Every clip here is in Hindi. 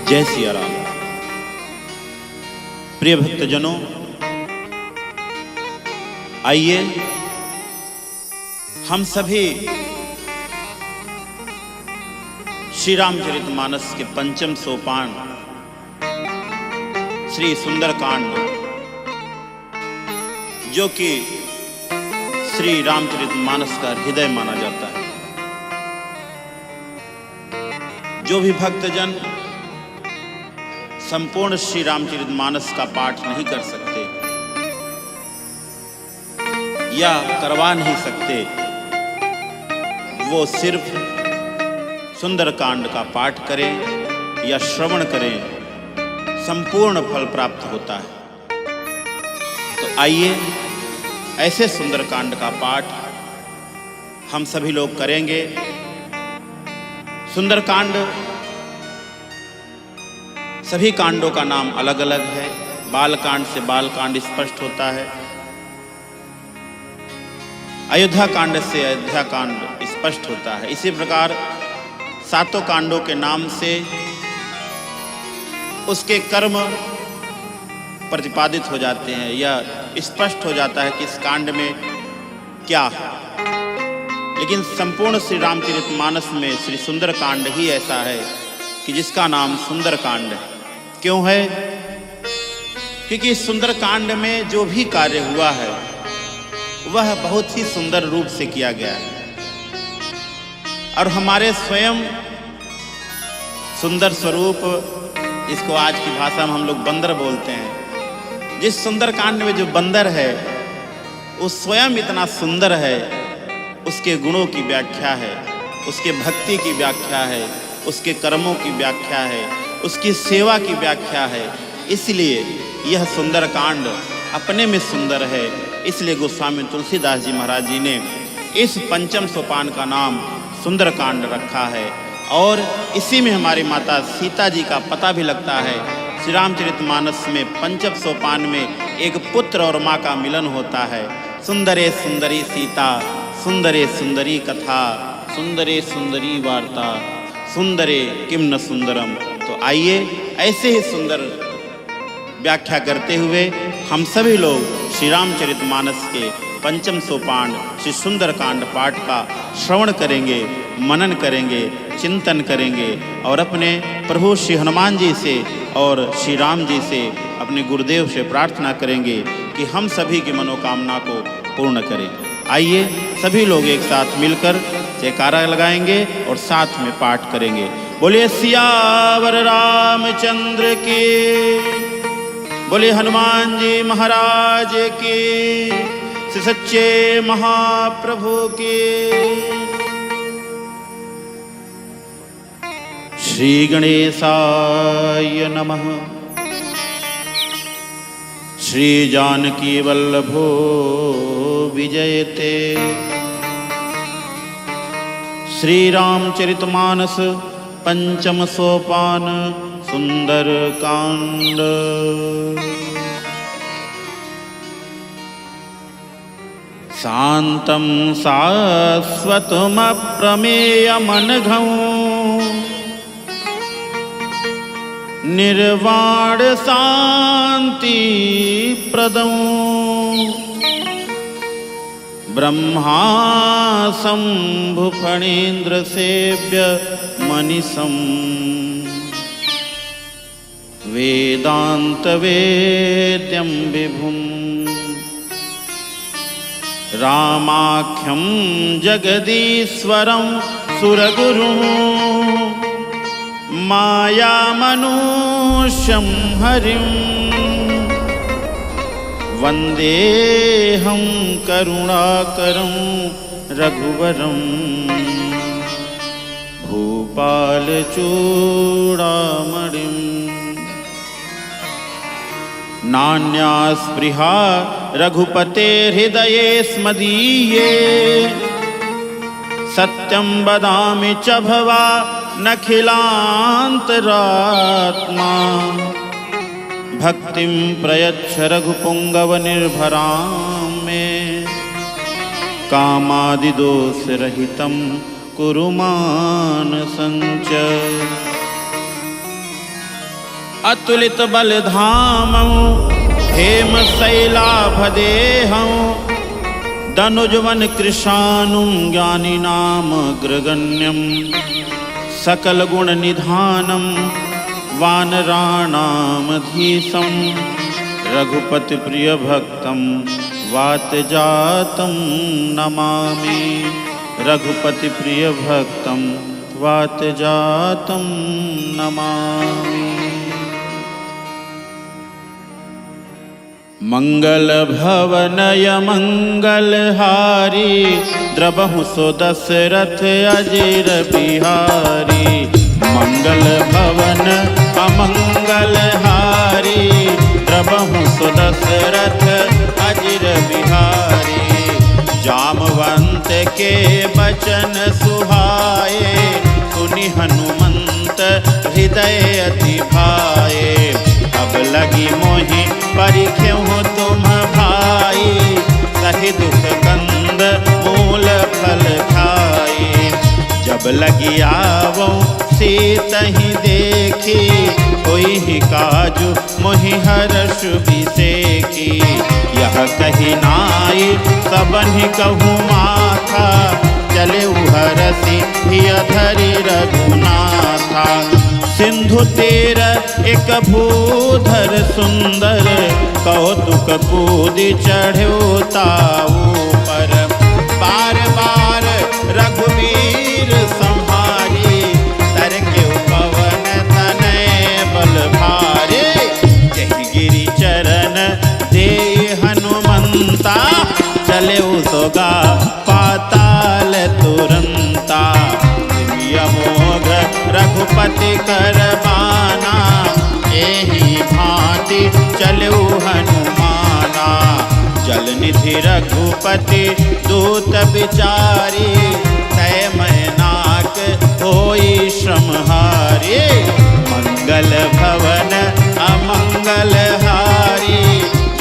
जय सिया राम। प्रिय भक्तजनों, आइए हम सभी श्री रामचरितमानस के पंचम सोपान श्री सुंदरकांड, जो कि श्री रामचरितमानस का हृदय माना जाता है, जो भी भक्तजन संपूर्ण श्री रामचरितमानस का पाठ नहीं कर सकते या करवा नहीं सकते, वो सिर्फ सुंदरकांड का पाठ करें या श्रवण करें, संपूर्ण फल प्राप्त होता है। तो आइए ऐसे सुंदरकांड का पाठ हम सभी लोग करेंगे। सुंदरकांड सभी कांडों का नाम अलग अलग है। बालकांड से बालकांड स्पष्ट होता है, अयोध्या कांड से अयोध्या कांड स्पष्ट होता है। इसी प्रकार सातों कांडों के नाम से उसके कर्म प्रतिपादित हो जाते हैं या स्पष्ट हो जाता है कि इस कांड में क्या है। लेकिन संपूर्ण श्री रामचरितमानस में श्री सुंदरकांड ही ऐसा है कि जिसका नाम सुंदरकांड है। क्यों है? क्योंकि इस सुंदरकांड में जो भी कार्य हुआ है वह बहुत ही सुंदर रूप से किया गया है, और हमारे स्वयं सुंदर स्वरूप, इसको आज की भाषा में हम लोग बंदर बोलते हैं, जिस सुंदरकांड में जो बंदर है वो स्वयं इतना सुंदर है, उसके गुणों की व्याख्या है, उसके भक्ति की व्याख्या है, उसके कर्मों की व्याख्या है, उसकी सेवा की व्याख्या है। इसलिए यह सुंदरकांड अपने में सुंदर है। इसलिए गोस्वामी तुलसीदास जी महाराज जी ने इस पंचम सोपान का नाम सुंदरकांड रखा है, और इसी में हमारी माता सीता जी का पता भी लगता है। श्री रामचरितमानस में पंचम सोपान में एक पुत्र और माँ का मिलन होता है। सुंदरे सुंदरी सीता, सुंदरे सुंदरी कथा, सुंदरे सुंदरी वार्ता, सुंदरे किम न सुंदरम। तो आइए ऐसे ही सुंदर व्याख्या करते हुए हम सभी लोग श्री रामचरितमानस के पंचम सोपान श्री सुंदरकांड पाठ का श्रवण करेंगे, मनन करेंगे, चिंतन करेंगे, और अपने प्रभु श्री हनुमान जी से और श्री राम जी से, अपने गुरुदेव से प्रार्थना करेंगे कि हम सभी की मनोकामना को पूर्ण करें। आइए सभी लोग एक साथ मिलकर जयकारा लगाएंगे और साथ में पाठ करेंगे। बोलिए सियावर रामचंद्र की, बोलिए हनुमान जी महाराज की, श्री सच्चे महाप्रभु की। श्री गणेशाय नमः। श्री जानकी वल्लभो विजयते। श्री रामचरितमानस पंचम सोपान सुंदरकांड। शांतं शाश्वतम् अप्रमेयमनघं निर्वाण शांति प्रदं ब्रह्मा शंभु फणीन्द्र सेव्य मनीषं वेदांत वेद्यं विभुं रामाख्यं जगदीश्वरं सुरगुरुं मायामनुष्यं हरिं वन्देऽहं करुणाकरं रघुवरं भूपालचूडामणिं। नान्या स्पृहा रघुपतेर्हृदये स्मदीये सत्यं वदामि च भवा नखिलान्तरात्मा भक्तिं प्रयच्छ रघुपुंगवनिर्भरां मे कामादिदोषरहितं कुरु मानसं च। अतुलित बल धामं हेम शैलाभदेहं दनुजवन कृशानुं ज्ञानिनाम अग्रगण्यं सकल गुण निधानं वानराणामधीशं रघुपति प्रिय भक्तं वातजातं नमामि। रघुपति प्रिय भक्तं वातजातं नमामि। मंगल भवनय मंगलहारी द्रबहु सो दशरथ अजिर बिहारी। मंगल भवन अमंगलहारी द्रबहु सो दशरथ अजिर बिहारी। जामवंत के बचन सुहाए सुनि हनुमंत हृदय अति भाए। अब लगी मोहि परिख्यहु तुम भाई सहि दुख कंद मूल फल खाई। जब लगी आवो सीतहि देखी कोई ही काजु मोहि हर्ष बिसेकी। यह कही नाई सबहि कहु माथा चले हरसि हिय धरि रघुनाथा। सिंधु तीर एक भूधर सुंदर कौतुक कूदि चढ़ो ताऊ पर। बार बार रघुवीर संहारी तरके पवन तनय बल भारे। जहि गिरि चरण दे हनुमंता चले सोगा पाताल तुरंता। अमोघ रघुपति कर बाना एहि भांति चलऊ हनुमाना। जल निधि रघुपति दूत बिचारी तय मैनाक होई श्रमहारी। मंगल भवन अमंगलहारी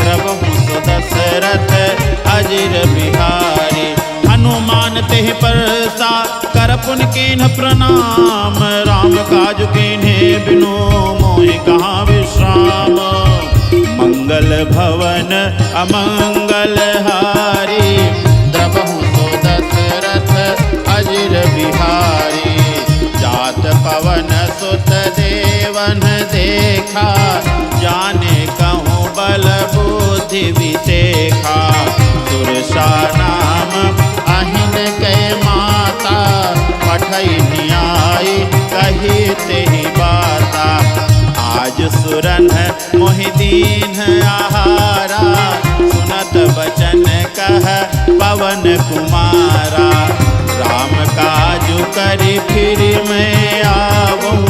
द्रबहु सो दशरथ अजिर बिहारी। हनुमान तेहि परसा कर पुन कीन्ह प्रणाम। राम काज कीन्हे बिनु मोहि कहाँ विश्राम। मंगल भवन अमंगलहारी द्रबहु सो दशरथ अजिर बिहारी। जात पवन सुत देवन देखा जाने कहूँ बल बुद्धि विसेखा। सुरसा नाम अहिन कै माता पठई न्याय कही तेहि बाता। आज सुरन मोहि दीन आहारा सुनत बचन कह पवन कुमारा। राम काजु करि फिर मैं आवूं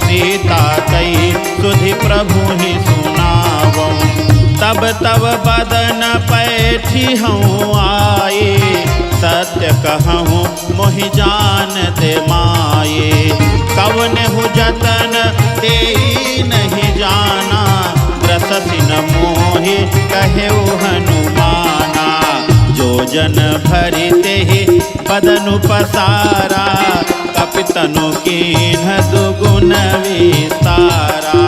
सीता कई सुधि प्रभु ही सुनावूं। तब तब बदन पैठी हूँ आए सत्य कहूँ मोहि जान दे माये। कवन हूँ जतन ते नहीं जाना ग्रससि न मोहि कहेउ हनुमाना। जो जन भरि तेहि बदनु पसारा कपितनु कीन्ह दुगुन विस्तारा।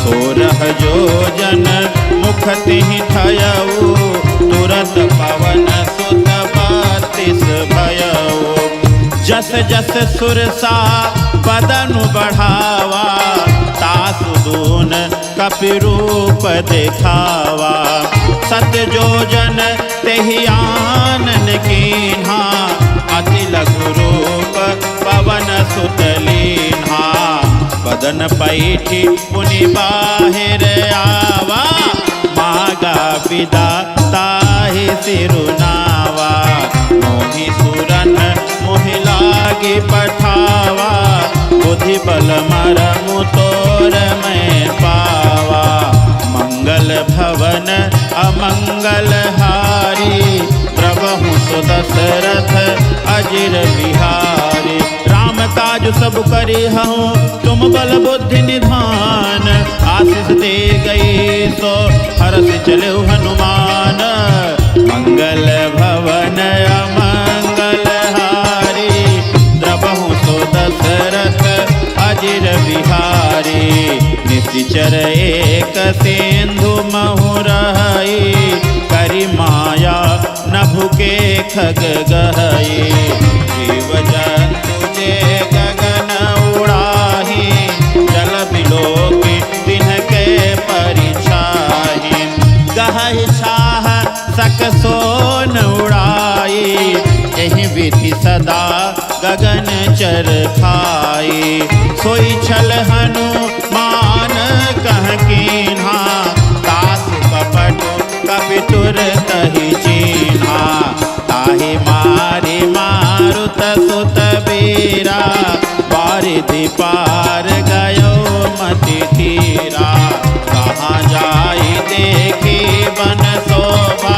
सोरह जो जन मुख तिहि थयऊ तुरत पवन सुत बत्तीस भयऊ। जस जस सुरसा बदनु बढ़ावा तासु दून कपि रूप देखावा। सत जो जन तेहि आनन कीन्हा अति लघु रूप पवन सुत लीन्हा। बदन पैठी पुनि बाहिर आवा मागा विदा ताहि सिरुनावा। मोहि सुरन मोहि लागे पठावा बुद्धि बल मरमु तोर मैं पावा। मंगल भवन अमंगलहारी द्रबहु सो दशरथ अजिर बिहारी। राम काज सब करी हूँ तुम बल बुद्धि निधान। आशीष दे गई सो हरष चले हनुमान। मंगल भवन अमंगलहारी द्रबहु सो दशरथ अजिर बिहारी। निशि निशिचर एक सिंधु महुरहई, करी माया नभु के खग गहई। जीव जंतु जे गगन उड़ाही, जल बिलोकी तिनके परिछाही। गहई छाह सक सोन उड़ाई, एहि विधि सदा गगन चर खाई। सोई छल हनुमान कह कीन्हा, दास कपट कपितुर कहि चीन्हा। ताहि मारि मारुत सुत बीरा, वारिधि पार गयो मति धीरा। कहाँ जाई देखी बन शोभा,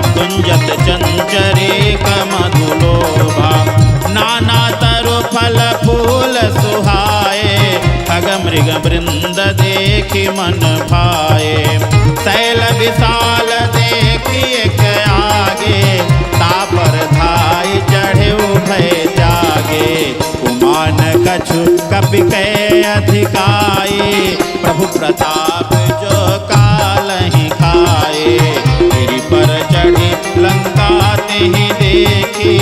कुंजत चंचरी मधुलोभा। नाना तरु फल फूल सुहाए, खग मृग वृंद देखी मन भाए। शैल विशाल देखी एक आगे, तापर धाई चढ़े भय जागे। कुमान कछु कपि के अधिकाई, प्रभु प्रताप जो कालहि खाए। गिरि पर चढ़ी लंका तेहि देखी,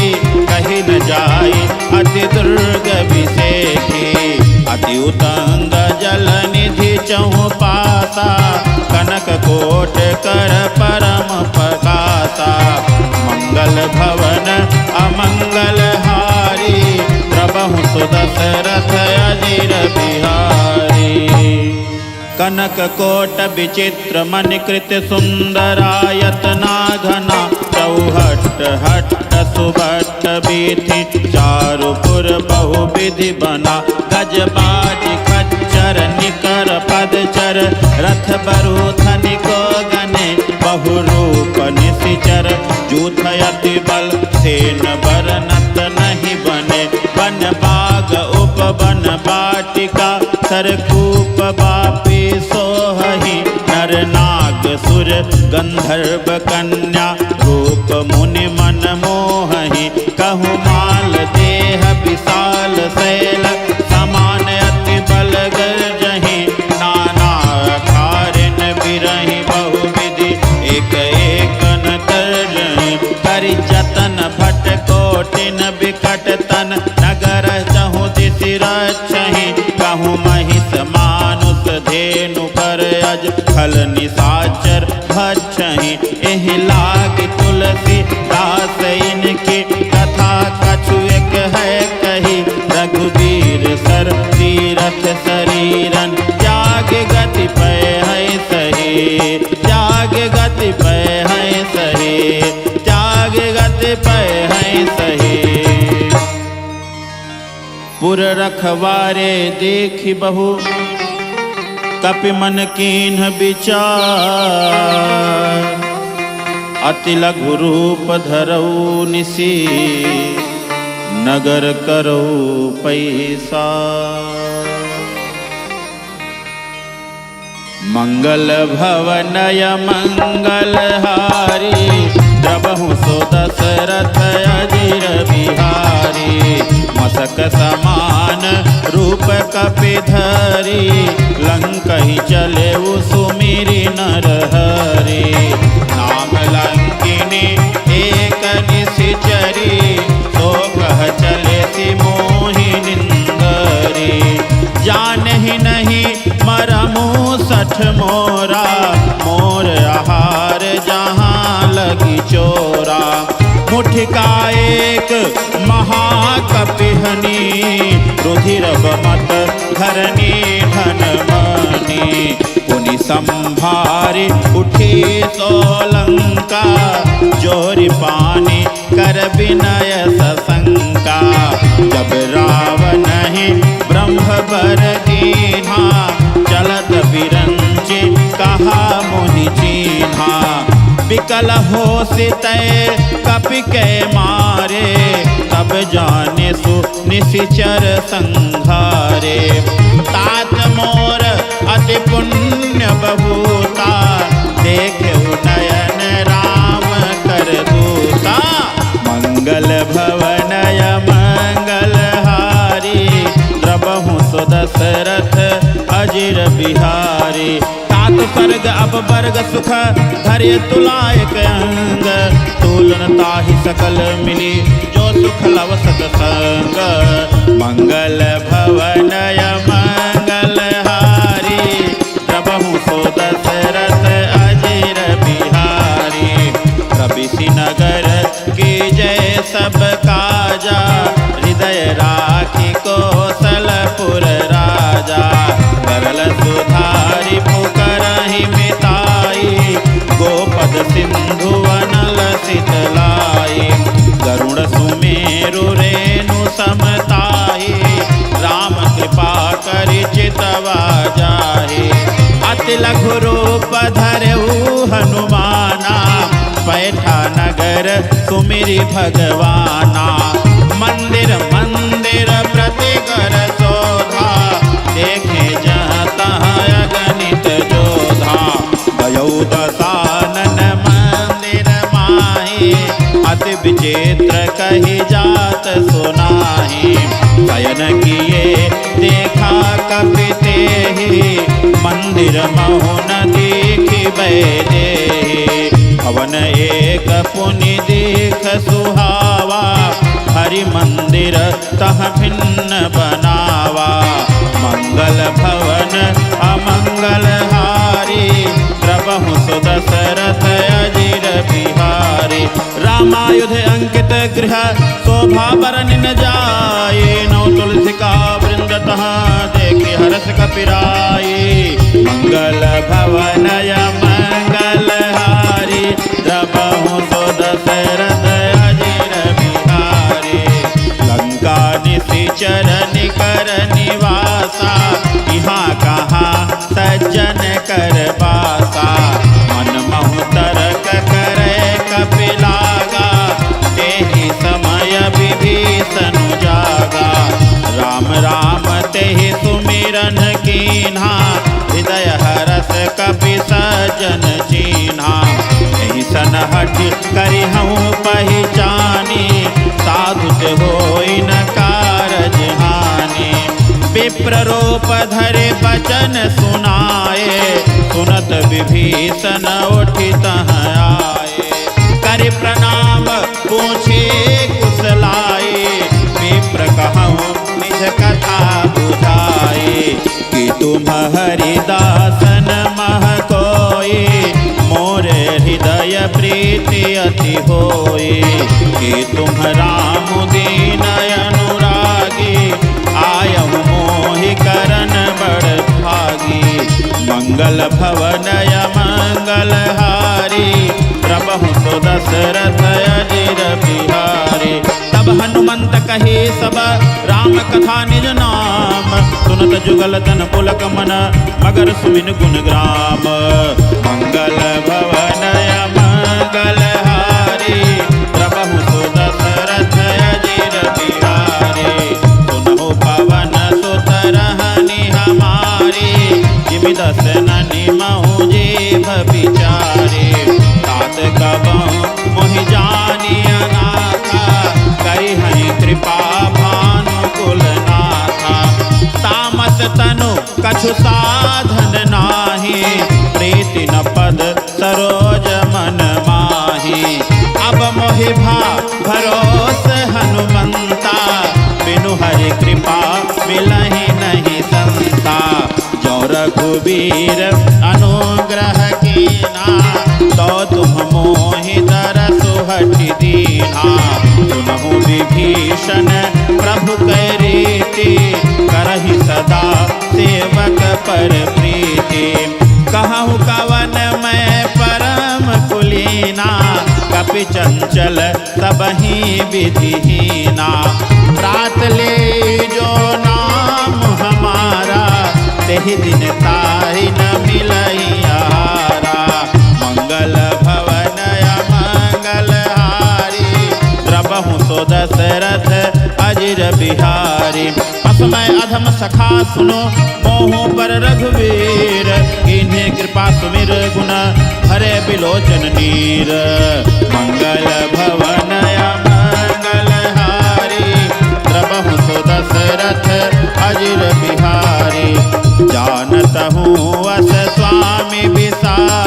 कहीं न जाई अति दुर्ग विसेखी। अति उतंग जल निधि चहु पासा, कनक कोट कर परम प्रकाशा। मंगल भवन अमंगल हारी, द्रवहु सुदशरथ अजिर बिहारी। कनक कोट विचित्र मणिकृत सुंदरायतना घना, चौहट हट्ट सुभट्ट बीथि चारुपुर बहुविधि बना। गजबाज खच्चर निकर पदचर, रथ बरूथनि को गने बहुरूप निशिचर। जूथ अति बल सेन बरनत नहीं बने, वन बाग उपवन बाटिका। सरकूप बापी सोहहि, नर नाग सुर गंधर्व कन्या। रूप मुनि मन मोहहि, कहु माल देह विशाल शैल। समान अति बल गर्जहि, नाना कारिन बिरहि बहुविधि। एक एक न तर्जहि, करि जतन भट कोटिन बिकट तन। नगर चहु दिशि रक्षहि, कहु महिष मानुष धेनु कर अज। खल निशाचर भक्षहि, एहि लाग तुलसी दास इनकी। कथा कछु एक है कही, रघुवीर सर तीरथ शरीरन। त्याग गति पै है सही, त्याग गति पै है सही, त्याग गति पै है सही। पुर रखवारे देखी बहु, कपि मन कीन्ह विचार। अति लघु रूप धरऊ निसी, नगर करऊ पैसा। मंगल भवनय मंगल हारी, द्रवहु सो दशरथ अजिर बिहारी। मसक समान रूप कपिधरी, लंकहि चले सुमिरि नर हरि। नाम लंकिनी एक निशिचरी, सो कह चले ति मोहि निंदरी। जानहि नहीं मरमु सठ मोरा, मोर आहार जहाँ लगी चोरा। मुठिका एक महाकपिहनी, रुधिर बमत धरनी धन मनी। पुनि संभारी उठी सोलंका, जोरि पानी कर विनय सशंका। जब रावण ही ब्रह्म बर दीन्हा, चलत बिरंचि कहा मुनि चीन्हा। विकल हो सितय कपि के मारे, तब जाने सु निशिचर संघारे। तात मोर अति पुण्य बभूता, देखे नयन राम कर दूता। मंगल भवनय मंगल हारी, द्रवहु सो दशरथ अजिर बिहारी। सब वर्ग सुख धैर्य तुलायक अंग, तुलन ताहि सकल मिली जो सुख लव सतसंग। मंगल भवनय मंगल हारी, प्रभु सो दशरथ अजीर बिहारी। प्रविशि नगर की जय सब काजा, हृदय राखी कौशलपुर राजा। करल सुधारि पुकारहि मिताई, गोपद सिंधु अनल शीतलाई। गरुड़ सुमेरु रेणु समताई, राम कृपा करि चितवा जाहि। अति लघु रूप धरऊ हनुमाना, पैठा नगर सुमिरि भगवाना। मंदिर मंदिर प्रति कर शोभा, देखे जाता अगणित जोधा। गयौ दशानन मंदिर माही, अति विचित्र कही जात सुनाही। शयन किए देखा कपि तेहि, मंदिर मौन देखि बैदेहि। भवन एक पुनि देख सुहावा, हरि मंदिर तह भिन्न बनावा। मंगल भवन अमंगल हारी, प्रभु सो दशरथ अजीर बिहारी। रामायुध अंकित गृह शोभा बरनि न जाए, नौ तुलसिका वृंद तहाँ देखि हर्ष कपिराई। मंगल भवनय मंगल हारी, प्रभु सो दशरथ अजीर बिहारी। लंका निशिचर निकर निवासा, यहाँ कहाँ सज्जन कर बासा। मन महु तर्क करे कपिलागा, तेहि समय विभीषण जागा। राम राम तेहि सुमिरन कीन्हा, हृदय हरस कपि सज्जन चीन्हा। एहि सन हठ करिहउँ पहिचानी, साधु ते होई न कारज हानि। विप्र रूप धरे बचन सुनाए, सुनत विभीषण उठि तहाँ आए। करि प्रणाम पूछे कुशलाए, विप्र कहउँ निज कथा बुझाए। कि तुम हरिदासन मह कोई, मोरे हृदय प्रीति अति होई। कि तुम राम दीन अनुरागी, आयहु मोहि करन बड़ भागी। मंगल भवनय मंगल हारी, प्रभु सो दशरथ अजीर बिहारी। तब हनुमंत कहे सब राम कथा निज नाम, सुनत जुगल तन पुलक मन मगर सुमिन गुण ग्राम। मंगल भवनय मंगल हारी, प्रभु सो दशरथ अजीर बिहारी। सुनहु पवन सुत रहनि हमारी, जिमि दस ननि महु जीभ बिचारी। तात कबहु मोहि जानि अनाथा, करिहनि कृपा भानुकुल नाथा। तामस तनु कछु साधन नाही, प्रीति न पद सरोज मन माही। अब मोहि भरोस हनुमंता, बिनु हरि कृपा मिलहि नहीं संता। जो रघुबीर अनुग्रह कीना, तो तुम मोहि दरसु हठि दीना। सुनहु विभीषण प्रभु कै रीति, करहि सदा सेवक पर प्रीति। कहूँ कवन मैं परम कुलीना, कपि चंचल सबहि विधिहीना। प्रात ले जो नाम हमारा, तेहि दिन ताहि न मिलई आहारा। मंगल भवनय मंगल हारी, प्रभु सो दशरथ अजीर बिहारी। असमय अधम सखा सुनो, मोह पर रघुवीर। किन्हीं कृपा सुमिर गुण, हरे बिलोचन नीर। मंगल भवनय मंगल हारी, प्रभु सो दशरथ अजीर बिहारी। जानत हूँ अस स्वामी विसारी,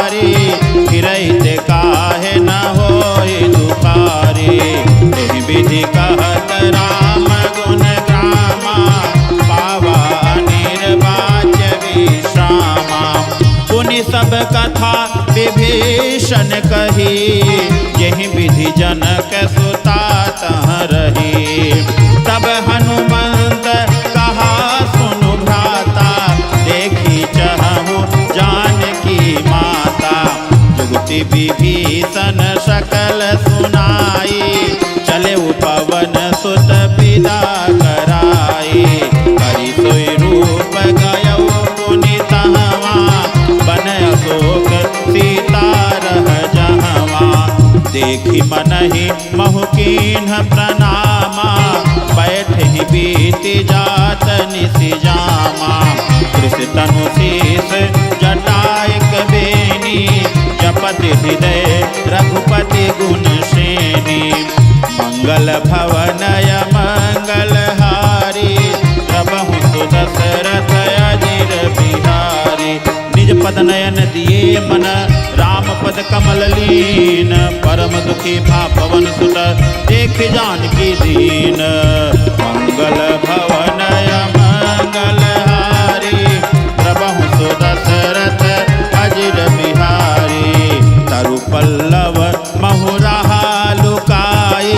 विभीषण कही, यही विधि जनक सुता तह रही। तब हनुमंत कहा सुनु भ्राता, देखी चहु जानकी माता। जुगति विभीषण सकल सुनाई, चले पवन सुत विदा कराई। हरि सोई रूप गयो पुनि तहवा, बन अशोक सीता रह जहवा। देखी मनहि महु कीन्ह प्रणामा, बैठहि बीति जात निसि जामा। कृष तनु शीस जटायक बेनी, जपति हृदय रघुपति गुण श्रेणी। मंगल भवनय मंगल हारी, प्रभु सुदशरथ अजिर बिहारी। निज पद नयन दिए मन, राम पद कमल लीन। परम दुखी भा पवन सुत, देख जानकी दीन। मंगल भवनय मंगल हारी, प्रभु सुदशरथ अजिर बिहारी। तरु पल्लव महुरहा लुकाई,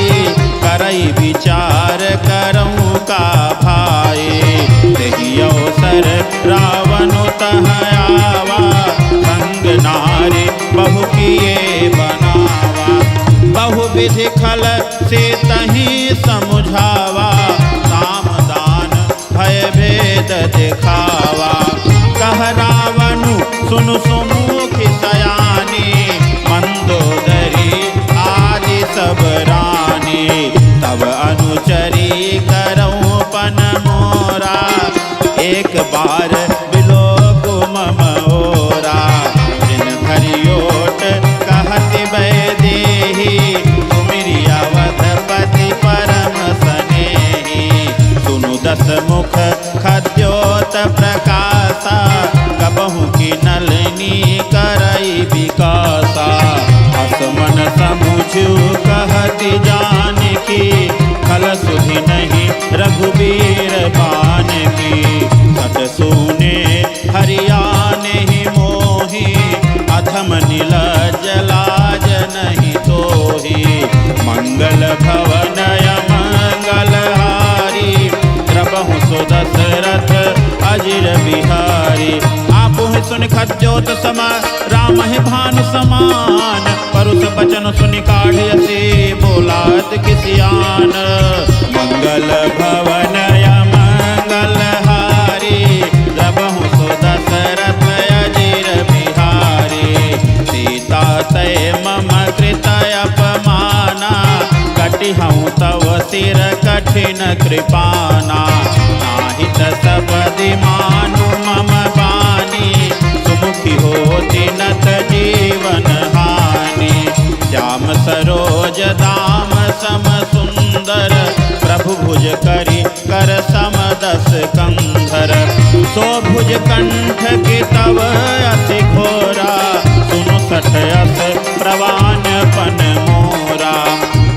करई विचार करऊँ का भाई। तही अवसर रावण तह आवा, संग नारी बहु किए बनावा। बहु विधि खल से तही समुझावा, साम दान भय भेद दिखावा। कह रावण सुनु सुमुख सयानी, मंदोदरी आदि सब रानी। तब अनुचरी करऊँ पन मोरा, एक बार बिलोक मम ओरा। जिन धरियोट कहति वैदेही, तुमिरि अवधपति परम सनेही। सुनु दस मुख खद्योत प्रकाशा, कबहु की नलिनी करई विकासा। असमन समुझु कहति जानकी, खल सुधि नहीं रघुबीर बानकी। सट सुने हरियाने ही मोही, अधम नीलज लाज नहीं तोही। मंगल भवनय मंगल हारी, प्रभु सुदशरथ अजिर बिहारी। आपु सुन खद्योत सम, राम है भानु समान। परुष बचन सुनि काढ़ियसे, बोलात किसियान। मंगल भवनय मंगल हारी, प्रभु सुदशरथ अजिर बिहारी। सीता तय मम कृत अपमाना, कटिहऊँ तव सिर कठिन कृपाना। नाहित सबदि मानु मम बानी, सुमुखी होति नत जीवन हानि। श्याम सरोज दाम सम सुंदर, प्रभु भुज करि कर सम दस कंधर। सो भुज कंठ के तव अति घोरा, सुनु सठ अस प्रवान पन मोरा।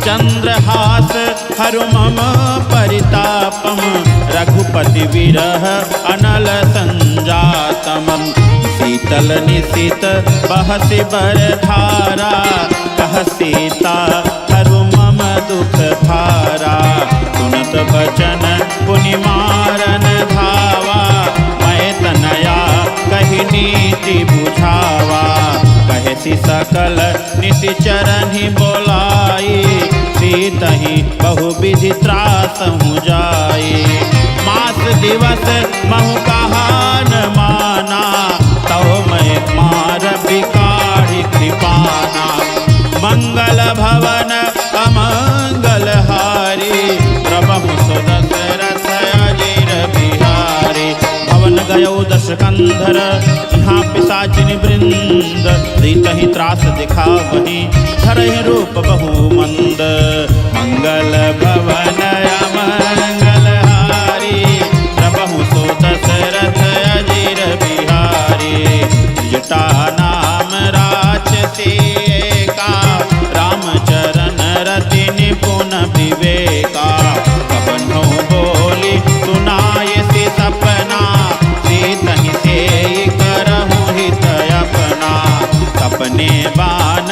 चंद्रहास हरु मम परितापम, रघुपति विरह अनल संजातम। शीतल निशित बहसि बर धारा, कह सीता हरु मम दुख भारा। सुनत बचन पुनि मारन धावा, मैं तनया कही नीति बुझावा। कहसी सकल निति चरहि बोलाई, सीतहि बहु विधि त्रासहु जाई। मास दिवस महु कहा न माना, तौ मैं मार बिकाढ़ि कृपाना। मंगल भवन अमंगल हारी, प्रभु सुदशरथ अजिर बिहारी। भवन गयो दश कंधर, यहाँ पिशाचिनी वृंद। रीतहि त्रास दिखावहि, धरहि रूप बहु मंद। मंगल भवन अमंगल हारी, प्रभु सुदशरथ अजिर बिहारी। जटा नाम राक्षसी एका, रामचरण रति निपुण विवेका। कबन्हु बोली सुनाय से सपना, सीतहि से करहु हित अपना। सपने बान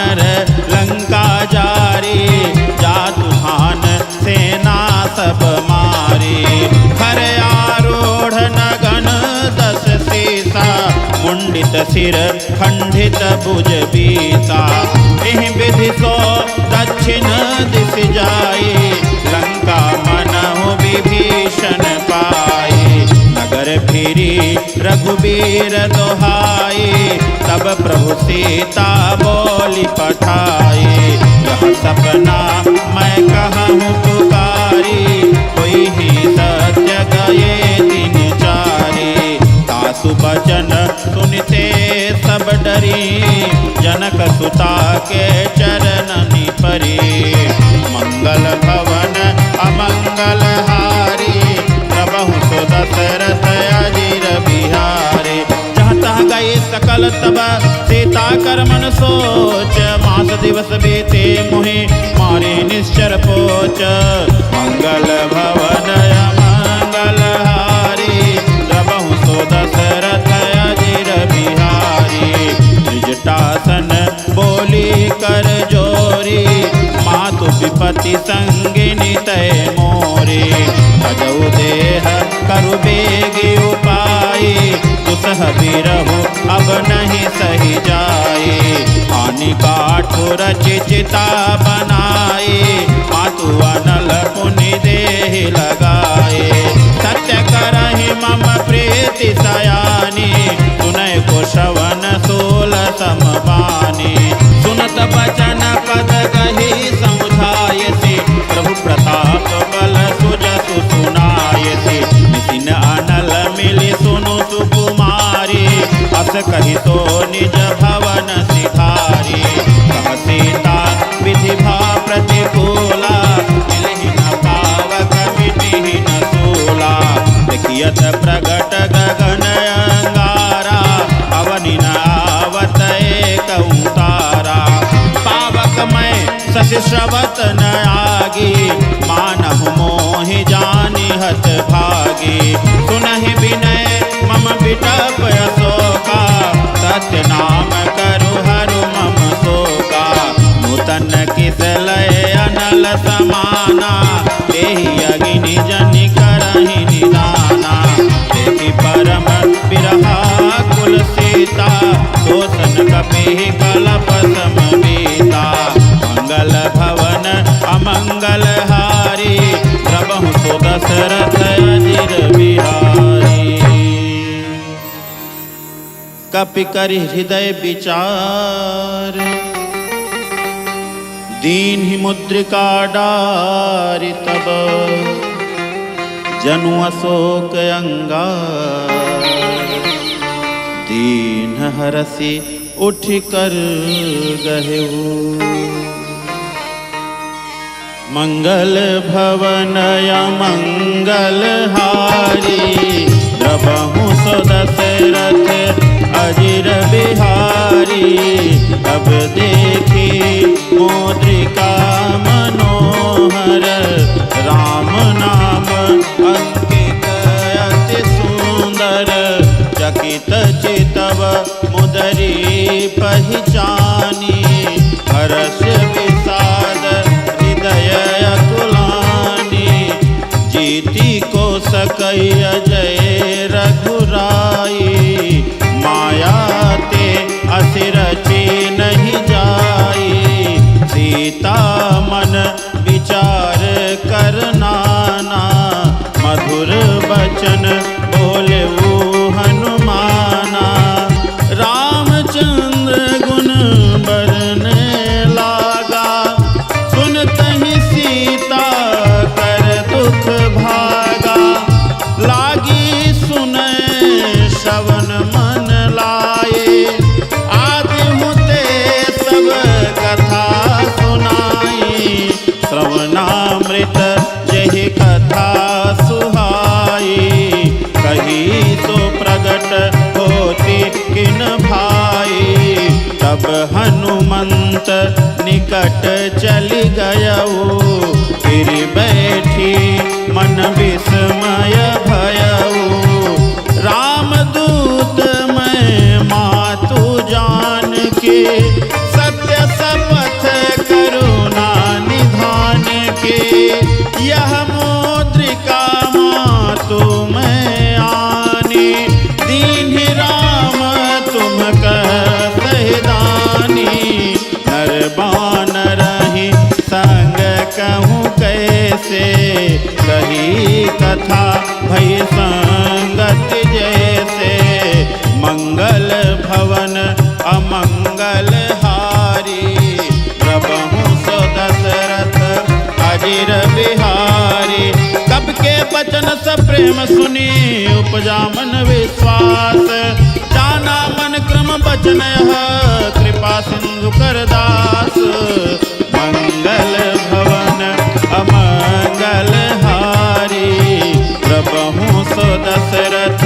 सिर खंडित भुज बीता। एहि विधि सो दक्षिण दिश जाए, लंका मनहु विभीषण पाए। नगर फिरी रघुबीर दोहाए, तब प्रभु सीता बोली पठाए। यह सपना मैं कहूँ पुकारी, कोई ही सत्य गए दिन चारे। सासु बचन सुनते सब डरी, जनक सुता के चरणनि परी। मंगल भवन अमंगल हारी, प्रभु सो दशरथ अजिर बिहारी। जहाँ तहाँ गए सकल तब सीता कर मन सोच, मास दिवस बीते मोहि मारे निश्चर पोच। मंगल भवन अमंगल हारी, प्रभु सो दशरथ अजिर बिहारी। त्रिजटासन बोली कर जोरी, मातु विपति संगिनी तय मोरी। भजऊ देह करु बेगी उपाय, दुसह बिरहु अब नहीं सही जाए। हानि काठुर चिता बनाए, मातु अनल पुनि देह लगाए। सत्य करहि मम प्रीति सयानी, सुनय को श्रवण सोल समबानी। सुनत बचन पद कही समुझायसि, प्रभु प्रताप बल सुजसु सुनायसि। नितिन अनल मिलि सुनु सुकुमारी, अस कहि तो निज भवन सिधारी। कह सीता विधि भा प्रतिकूला, मिलहि न पावक मिटिहि न सूला। देखियत प्रगट गगन अंगारा, अवनि न आवत एक तारा। पावक मैं सति श्रवत न आगी, मानहु मोहि जानि हत भागी। सुनहि विनय मम बिटप अशोका, सत्य नाम करु हरु मम शोका। नूतन किसलय अनल समाना, एहि अग्नि जनि करहि निदाना। देखि परम बिरहा कुल सीता, शोषण कपि कलप समबीता। मंगल भवन अमंगल हारी, प्रभु सो दशरथ अजिर बिहारी। कपि करि हृदय विचार, दीन्हि मुद्रिका डारि तब। जनु अशोक अंगार, दीन हरसि उठ कर गहेऊ। मंगल भवन अमंगल हारी, प्रभु सो दशरथ अजिर बिहारी। अब देखी मुद्रिका मनोहर, राम नाम अंकित अति सुंदर। चकित चितव मुदरी पहचानी, हर्ष विषाद हृदय अकुलानी। जीती को सकई अजय रघुराई, माया ते असि नहीं जाई। सीता मन विचार कर नाना, मधुर बचन बोले वो हनुमाना। रामचंद्र गुण बरने लागा, सुनतहि सीता कर दुख भागा। लागी सुनय श्रवण मन लाए, आदि हुते सब कथा सुनाई। श्रवणामृत जहि कथा सुहाई, कही सो प्रगट होती किन भाई। तब हनुमंत निकट चली गयऊ, फिर बैठी मन विस्मय भयऊ। रामदूत मैं मातु जान के, सत्य शपथ करुणा निधान के। यह मुद्रिका मातु मैं आनी, दीन्हि राम तुम कथा भई संगति जैसे, मंगल भवन अमंगल हारी, प्रभु सो दशरथ अजिर बिहारी। कब के बचन सब प्रेम सुनी, उपजा मन विश्वास, जाना मन क्रम बचन कृपा सिंधु कर दास। मंगल भवन अमंगल हारी, प्रभु सो दशरथ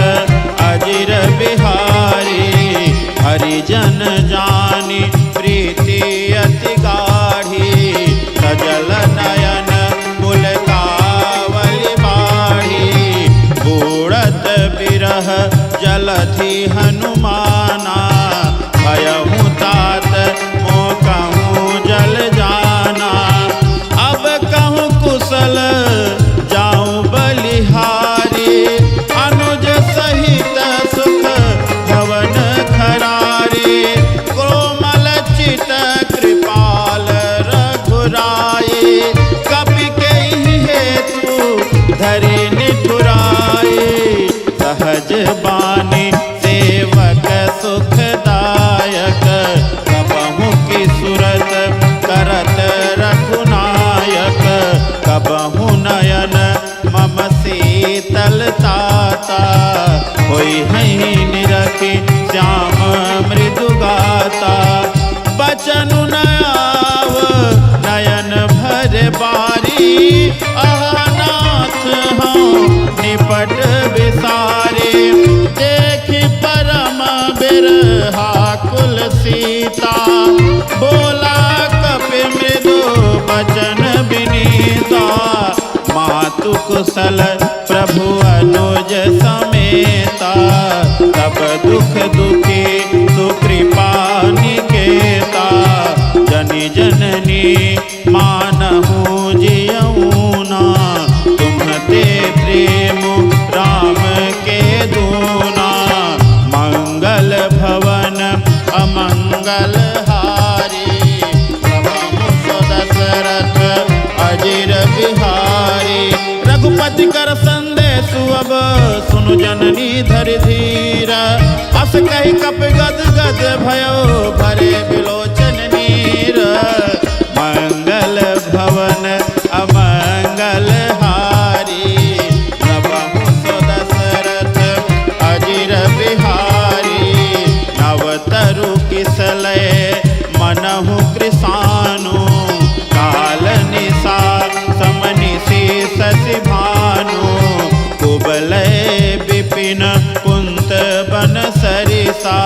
अजिर बिहारी। हरिजन जानी प्रीति अति गाढ़ी, सजल नयन पुलकावली बाढ़ी। बूढ़त बिरह जलधि हनुमाना, भयहु तात मोह कहूँ जल जाना। अब कहूँ कुशल जाऊँ बलिहारी, अनुज सहित सुख भवन खरारी। कोमल चित कृपाल रघुराई, कपि के हेतु धरि निठुराई। सहज बानी सेवक सुखदायक, कबहु की सुरत करत रघुनायक। कबहु नयन मम शीतल ताता, होई हई निरखी श्याम मृदु गाता। बचनु न आव नयन भर बारी, अहनाथ हूँ निपट विसारे। देखि परम बिरहा कुल सीता, बोला कपि मृदु बचन विनीता। मातु कुशल प्रभु अनुज समेता, तब दुख दुखी सुकृपा निकेता। जनि जननी मानहु जियऊना, तुम्हते प्रेम राम के दूना। मंगल भवन अमंगल हारी, प्रभु सो दशरथ अजिर बिहारी। रघुपति कर संदेश अब सुनु जननी धरि धीर, अस कहि कप गद गद भयो भरे बिलोचन नीर। मंगल भवन अमंगल हारी, प्रभु सो दशरथ अजिर बिहारी। नवतरु किसलय मनहु कृसानु, काल निशा समनिशि शशि भानु। कुबलय विपिन कुंत बन सरिसा,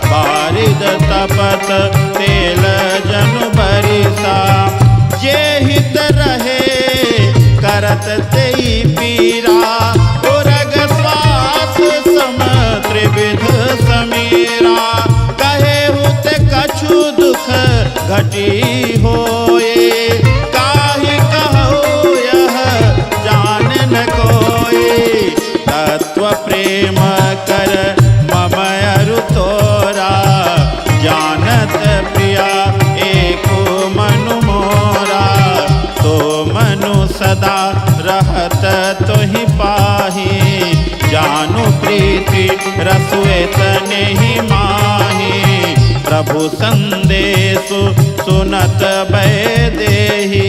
बारिद तपत तेल जनु बरिसा। जे हित रहे करत तेई पीरा, उरग श्वास सम त्रिविध समीरा। कहे हुत कछु दुख घटी होए, काहि कहो यह जान न कोई। तत्व प्रेम कर मम अरु तोरा, जानत प्रिया एको मनु मोरा। तो मनु सदा रहत तोहि पाही, जानु प्रीति रसुएत नहीं माही। प्रभु संदेशु सुनत भय देही,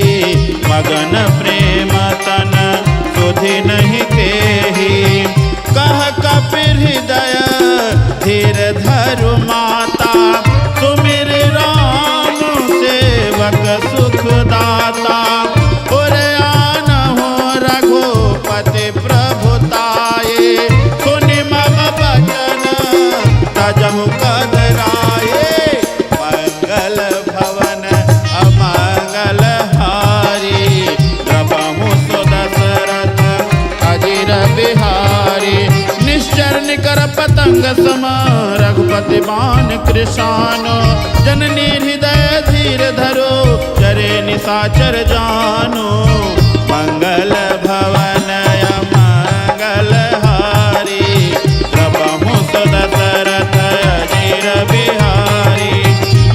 मगन प्रेम तन सुधि नहीं केही। कह कपि हृदय धीर धरु माता, सुमिर राम सेवक सुख दाता। उरे आनहु रघुपति प्रभुताये, सुनि मम बचन तजहु कदराये। मंगल भवन अमंगल हारी, प्रभु सो दशरथ अजिर बिहारी। निश्चर निकर पतंग सम रघुपति बाण कृशानो, जननी हृदय धीर धरो चरे निशाचर जानो। मंगल भवन अमंगल हारी, प्रभु सो दशरथ अजिर बिहारी।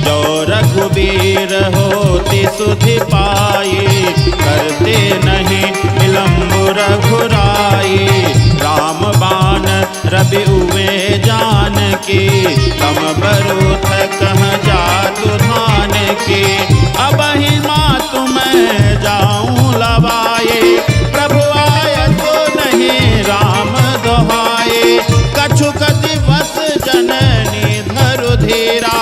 जो रघुबीर होति सुधि पाई, करते नहीं विलंब रघुराई। रवि उवे जान के कम बरूथ कह जातु धान के। अब ही मात मैं जाऊं लवाए प्रभु आय तो नहीं राम दोहाए। कछुक दिवस जननी धरु धीरा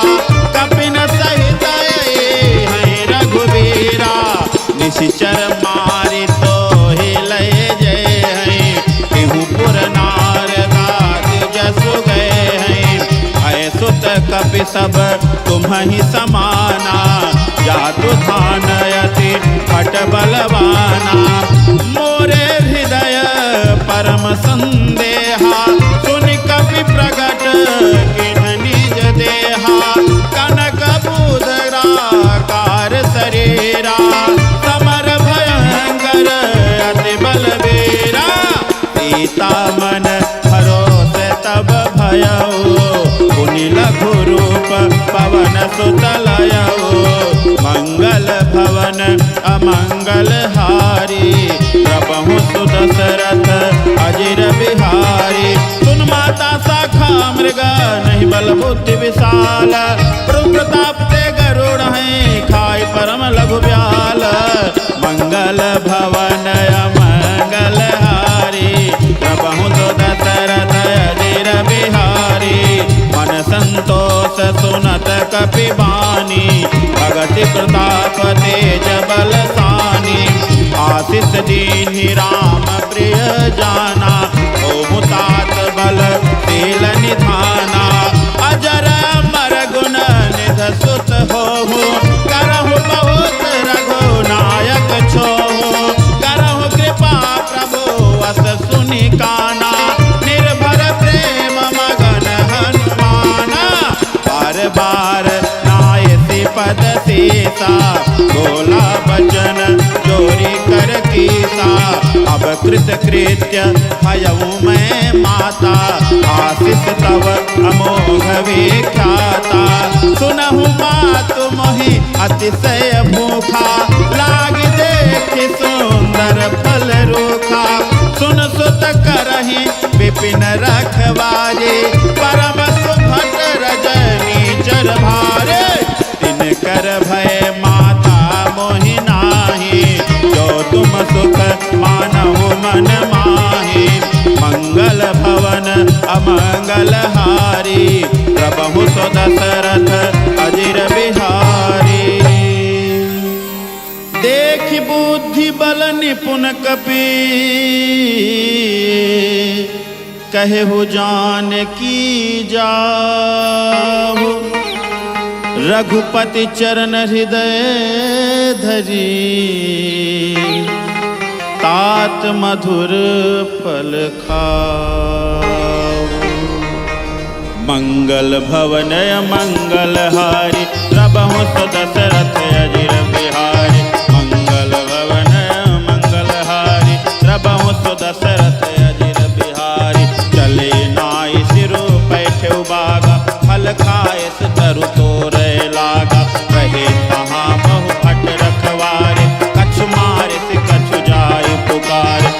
कपिन सहित हैं रघुवीरा। निशिचर मारि तो ही लय जय हैं केहू पुर नार गाद जसु गए हैं। अय सुत कपि सब तुम ही समाना जातु धान यति हट बलवाना। मोरे हृदय परम संदेहा सुनि कपि प्रगट किन निज देहा। कनक बूधराकार शरीरा समर भयंकर अति बलवीरा। सीता मन भरोसे तब भयऊ पुनि लघु रूप पवन सुत लयऊ। मंगल भवन अमंगल हारी प्रभु सुदशरथ अजिर बिहारी। सुन माता शाखा मृग नहीं बल बुद्धि विशाल प्रताप ते गरुड़ हैं खाई परम लघु ब्याल। मंगल भवन अमंगल हारी प्रभु सुदशरथ अजिर बिहारी। मन संतोष सुनत कपि बानी भगति प्रताप तेज बल सानी। आशीष दीन्हि राम प्रिय जाना ओहु तात बल तेल निधाना। अजर अमर गुण निध सुत होहु करहु बहुत रघुनायक छोहु। करहु कृपा प्रभु अस सुनि काना निर्भर प्रेम मगन हनुमाना। बार बार नायसी पद सीसा बोला बचन जोरी कर कीसा। अब कृत कृत्य भयऊ मैं माता आशीष तव अमोघ विख्याता। सुनहु मातु मोहि अतिशय भूखा लाग देखि सुंदर फल रूखा। सुन सुत करहि विपिन रखवारे परम सुभट रजनी चर भारे। तिनकर भय माता मोहि नाही जो तुम सुख मानहु मन माही। मंगल भवन अमंगल हारी प्रभु सुदशरथ अजिर बिहारी। देख बुद्धि बल निपुण कपि कहु जान की जाहु। रघुपति चरण हृदय धरी तात मधुर फल खाओ। मंगल भवन मंगल हारी प्रभु सुदशरथ अजिर बिहारी। मंगल भवन मंगल हारी प्रभु सुदशरथ अजिर बिहारी। चले नाई सिरु बैठे बागा फल खाए तरु तोरे लागा। रहे तहाँ बहु भट रखवारे कछु मारे से कछु जाय पुकारे।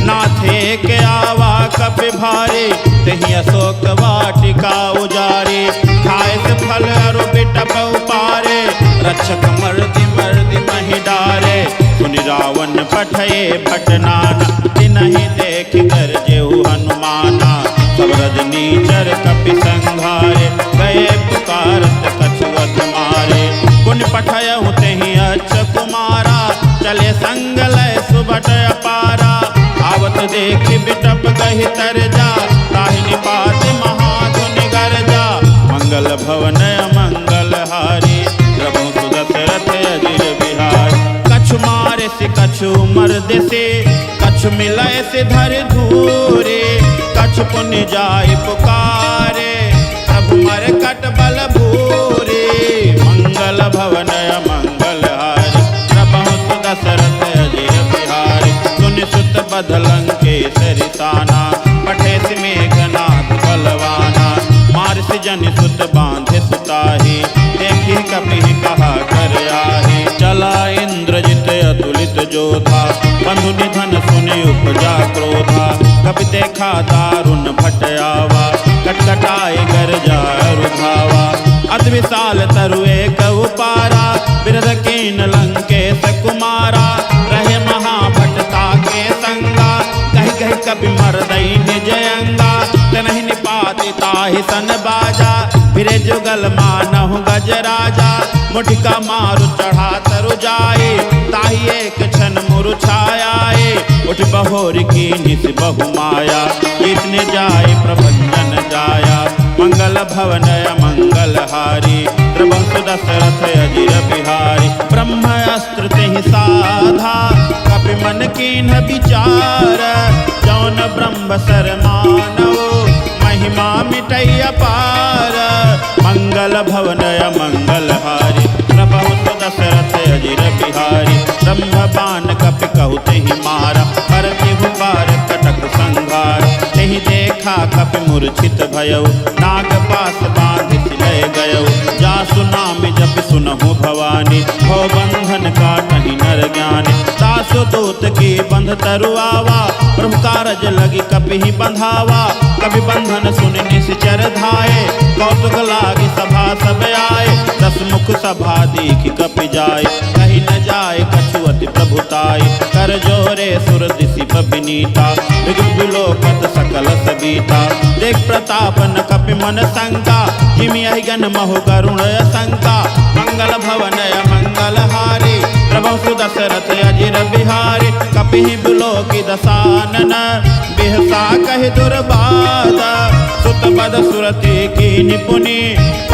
नाथे के आवा कपि भारे तही अशोक वाटिका उजारे। खाए से फल अरु बिटप उपारे रक्षक मर्दि मर्दि महि डारे। सुनि रावण पठये भटनाना तिनहि देख गरजेहु हनुमाना। सब रजनीचर कपि संघारे गए पुकारत कछुअत मारे। पुण्य पठयहु तेहि अच्छ कुमारा चले संग लय सुबट अपारा। आवत देखि बिटप गहि तर जा ताहि निपात महाधुनि गरजा। मंगल भवन मंगल हारी प्रभु सुदशरथ अजिर बिहारी। कछु मारे से कछु मर्द से कछु मिलय से धर धूरे। कछु पुण्य जाय पुकारे प्रभु मर कट बल भूरे। मंगल भवन मंगल हारी प्रभु सुदशरथ अजिर बिहारी। सुनि सुत बदलंकेश रिसाना पठे मेघनाथ बलवाना। मार्ष जन सुत बांधे सुताही देखी कपि कहा कर आही। चला इंद्रजित अतुलित जोधा बंधु निधन सुनि उपजा क्रोधा। कपि देखा दारुण भट आवा कटाए गर जारु धावा। अति विशाल तरु एक उपारा बिरध कीन लंकेश कुमारा। रहे महाभटता के संगा कही कही कपि मरदई निज अंगा। तनहि निपाति ताहि सन बाजा फिरे जुगल मानहु गजराजा। मुठिका मारु चढ़ा तरु जाए ताहि एक क्षण मुरुछायाए। उठ बहोर की निस बहु माया इतने जाए प्रभंजन जाया। मंगल भवन मंगल हारी प्रभु दशरथ अजिर बिहारी। ब्रह्म अस्त्र तेहि साधा कपि मन कीन विचार। जौन ब्रह्म सर मानव महिमा मिटई अपार। मंगल भवन मंगल हारी प्रभु दशरथ अजिर बिहारी। ब्रह्म बाण कपि कहु तेहि मारा हरति हुकार कटक संघार। तेहि देखा कपि मूर्छित भयउ नाग पास बांधि सिलय गयउ। जासु नाम जपि सुनहु भवानी भव बंधन काटहि नर ज्ञानी। दासु दूत की बंध तरु आवा प्रभु कारज लगी कपि ही बंधावा। कपि बंधन सुनि निश्चर धाये कौतुक लागी सभा सब आए। दस मुख सभा देखि कपि जाय कहीं न जाय कछु अति प्रभुताई। कर जोरे सुर दिशि बबिनीता विलोकत सकल सबीता। देख प्रताप न कपि मन शंका जिमि अहिगन महु गरुण शंका। मंगल भवन मंगल हारी प्रभु सुदशरथ अजिर बिहारी। कपि बिलोकी दसानन बिहसा कहि दुर्बाधा। सुत पद सुरति की निपुनि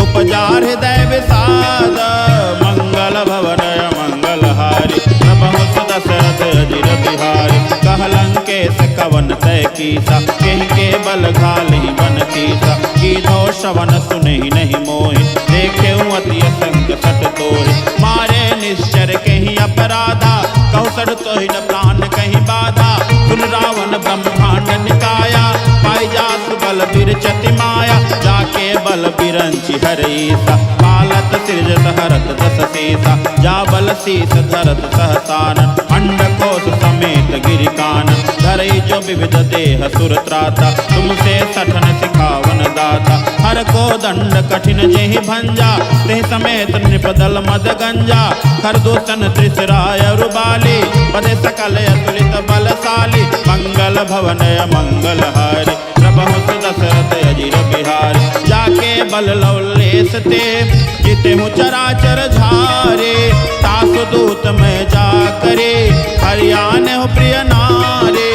उपजा हृदय विषाद। मंगल भवन मंगल हारी प्रभु सुदशरथ अजिर बिहारी। कहलंकेश कवन तय कीसा केहि के बल घालहि बन कीसा। कीधो श्रवण सुनहि नहीं मोहि देखे अति संकट तोहि। मारे निश्चर कहीं अपराधा कहु सड़ तोहि न प्राण कहीं बाधा। सुन रावण ब्रह्मांड निकाया पाई जासु बल बिरचति माया। जाके बल बिरंचि हरईसा पालत सृजत हरत दस सीसा। जा बल शीस धरत सहसानन अंड कोश समेत गिरिकानन। धरई जो विविध देह सुर त्राता तुमसे सठन सिखावन दाता। हर को दंड कठिन जेहि भंजा तेहि समेत नृपदल मद गंजा। खरदूषण त्रिसराय रुबाली पदे सकल अतुलित बलशाली। मंगल भवन मंगल हारी प्रभु दशरथ अजिर बिहारी। जाके बल लवलेश ते जितेहु चराचर झारे। तासु दूत में जा करे हरियाणे हो प्रिय नारे।